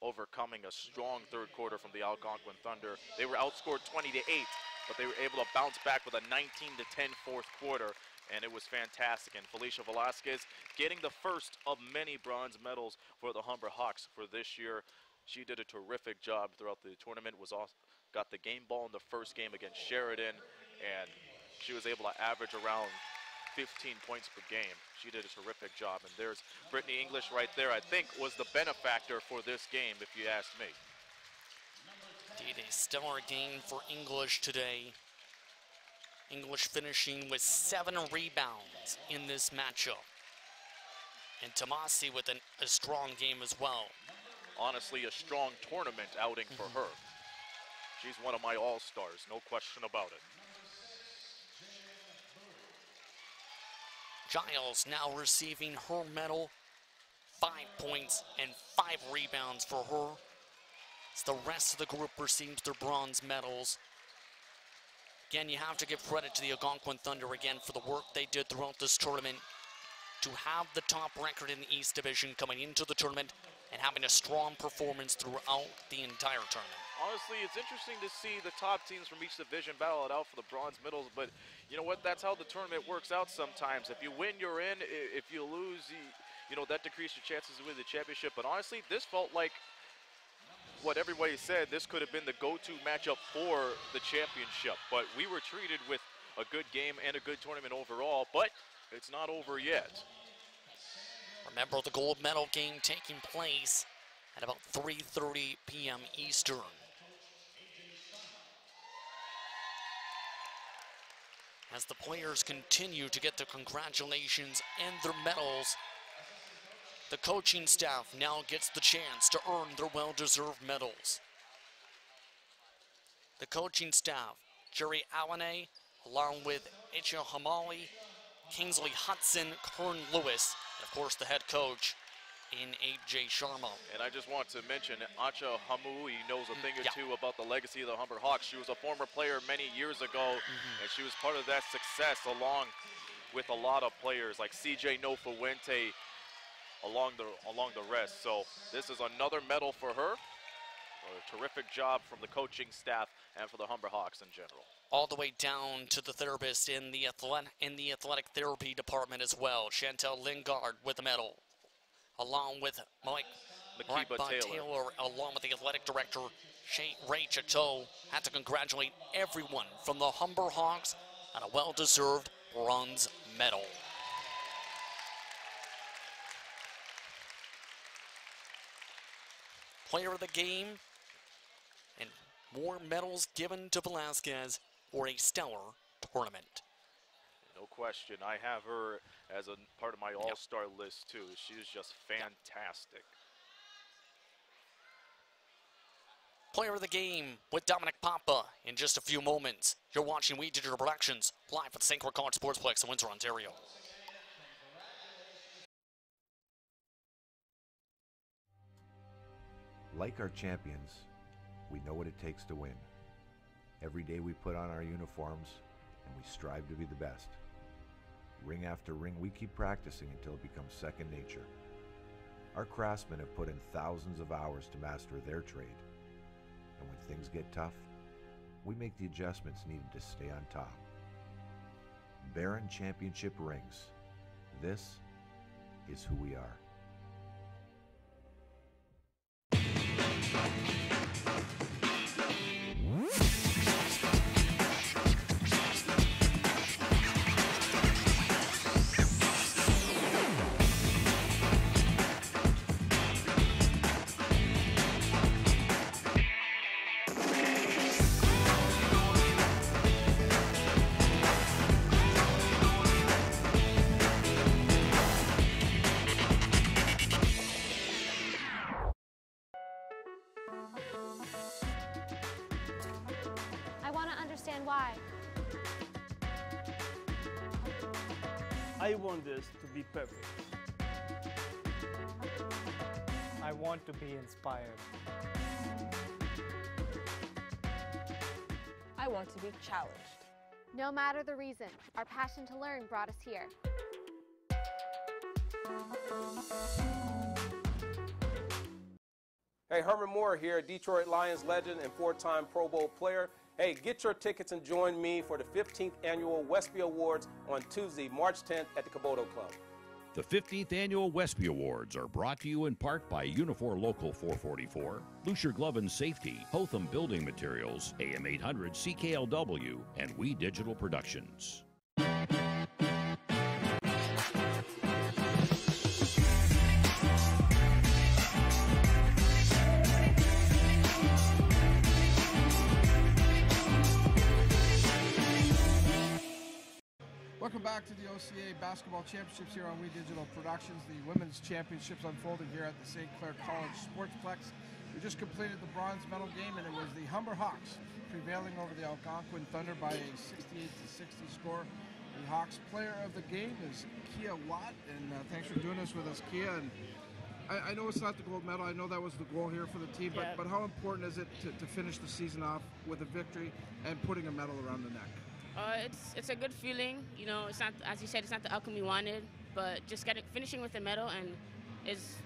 S10: overcoming a strong third quarter from the Algonquin Thunder. They were outscored 20-8, but they were able to bounce back with a 19-10 fourth quarter. And it was fantastic. And Felicia Velasquez getting the first of many bronze medals for the Humber Hawks for this year. She did a terrific job throughout the tournament. Got the game ball in the first game against Sheridan, and she was able to average around 15 points per game. She did a terrific job. And there's Brittany English right there, I think was the benefactor for this game, if you ask me.
S9: Indeed, a stellar game for English today. English finishing with 7 rebounds in this matchup. And Tomasi with a strong game as well.
S10: Honestly, a strong tournament outing for her. She's one of my all-stars, no question about it.
S9: Giles now receiving her medal. 5 points and 5 rebounds for her. as the rest of the group receives their bronze medals. Again, you have to give credit to the Algonquin Thunder again for the work they did throughout this tournament to have the top record in the East Division coming into the tournament and having a strong performance throughout the entire tournament.
S10: Honestly, it's interesting to see the top teams from each division battle it out for the bronze medals, but you know what? That's how the tournament works out sometimes. If you win, you're in. If you lose, you know, that decreases your chances to win the championship. But honestly, this felt like what everybody said. This could have been the go-to matchup for the championship, but we were treated with a good game and a good tournament overall, but it's not over yet.
S9: Remember the gold medal game taking place at about 3:30 p.m. Eastern. As the players continue to get their congratulations and their medals, the coaching staff now gets the chance to earn their well-deserved medals. The coaching staff, Jerry Allenay, along with Icha Hamali, Kingsley Hudson, Kern Lewis, and of course the head coach in A.J. Sharma.
S10: And I just want to mention Acha Hamui knows a thing or two about the legacy of the Humber Hawks. She was a former player many years ago, and she was part of that success along with a lot of players like C.J. Nofuente along the rest. So this is another medal for her. A terrific job from the coaching staff and for the Humber Hawks in general.
S9: All the way down to the therapist in the athletic therapy department as well. Chantel Lingard with the medal, along with Mike Taylor, along with the athletic director, Ray Chateau. Had to congratulate everyone from the Humber Hawks on a well-deserved bronze medal. Player of the game, and more medals given to Velasquez for a stellar tournament.
S10: No question. I have her as a part of my all-star list too. She is just fantastic.
S9: Player of the game with Dominic Papa in just a few moments. You're watching We Digital Productions live at the St. Clair College Sportsplex in Windsor, Ontario.
S15: Like our champions, we know what it takes to win. Every day we put on our uniforms and we strive to be the best. Ring after ring, we keep practicing until it becomes second nature. Our craftsmen have put in thousands of hours to master their trade. And when things get tough, we make the adjustments needed to stay on top. Baron Championship rings. This is who we are.
S11: I want to understand why.
S12: I want this to be perfect.
S13: I want to be inspired.
S16: I want to be challenged.
S11: No matter the reason, our passion to learn brought us here.
S4: Hey, Herman Moore here, Detroit Lions legend and four-time Pro Bowl player. Hey, get your tickets and join me for the 15th Annual Westby Awards on Tuesday, March 10th at the Caboto Club.
S5: The 15th Annual Westby Awards are brought to you in part by Unifor Local 444, Lucier Glove and Safety, Hotham Building Materials, AM 800 CKLW, and We Digital Productions.
S1: Welcome back to the OCAA Basketball Championships here on We Digital Productions. The Women's Championships unfolding here at the St. Clair College Sportsplex. We just completed the bronze medal game, and it was the Humber Hawks prevailing over the Algonquin Thunder by a 68-60 score. The Hawks player of the game is Kia Watt, and thanks for doing this with us, Kia. And I know it's not the gold medal. I know that was the goal here for the team, but how important is it to finish the season off with a victory and putting a medal around the neck?
S16: It's a good feeling. You know, it's not, as you said, it's not the outcome we wanted, but just finishing with the medal and is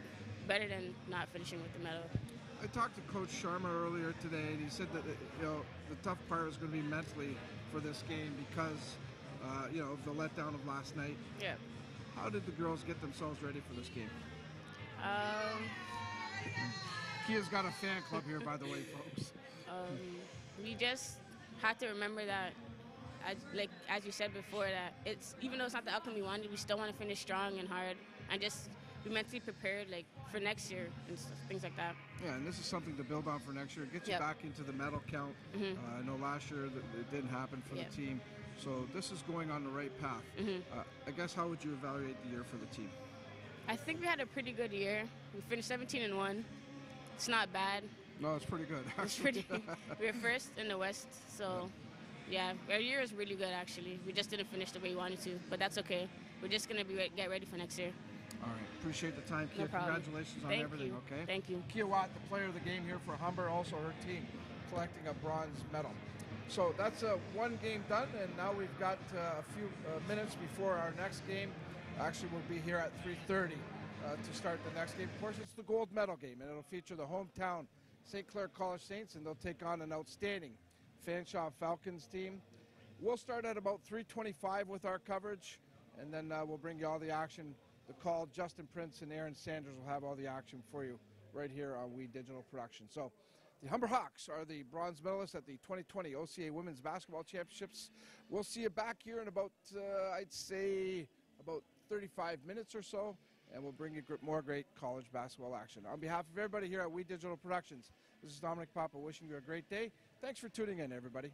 S16: better than not finishing with the medal.
S1: I talked to Coach Sharma earlier today, and he said that the tough part is going to be mentally for this game because of the letdown of last night.
S16: Yeah.
S1: How did the girls get themselves ready for this game? Kia's got a fan club here, by the way, folks.
S16: We just have to remember that, as you said before, that even though it's not the outcome we wanted, we still want to finish strong and hard and just be mentally prepared for next year and things like that.
S1: Yeah, and this is something to build on for next year. Get you back into the medal count. I know last year that it didn't happen for the team. So this is going on the right path. I guess how would you evaluate the year for the team?
S16: I think we had a pretty good year. We finished 17-1. It's not bad.
S1: No, it's pretty good.
S16: It's pretty. We were first in the West, so yeah, our year is really good actually. We just didn't finish the way we wanted to, but that's okay. We're just gonna get ready for next year.
S1: All right, appreciate the time, Kia.
S16: No problem.
S1: Congratulations on everything. Okay.
S16: Thank you.
S1: Kia Watt, the player of the game here for Humber, also her team collecting a bronze medal. So that's one game done, and now we've got a few minutes before our next game. Actually, we'll be here at 3:30 to start the next game. Of course, it's the gold medal game, and it'll feature the hometown St. Clair College Saints, and they'll take on an outstanding Fanshawe Falcons team. We'll start at about 3:25 with our coverage, and then we'll bring you all the action. The call, Justin Prince and Aaron Sanders will have all the action for you right here on We Digital Production. So the Humber Hawks are the bronze medalists at the 2020 OCAA Women's Basketball Championships. We'll see you back here in about, I'd say, about 35 minutes or so, and we'll bring you more great college basketball action. On behalf of everybody here at We Digital Productions, this is Dominic Papa wishing you a great day. Thanks for tuning in, everybody.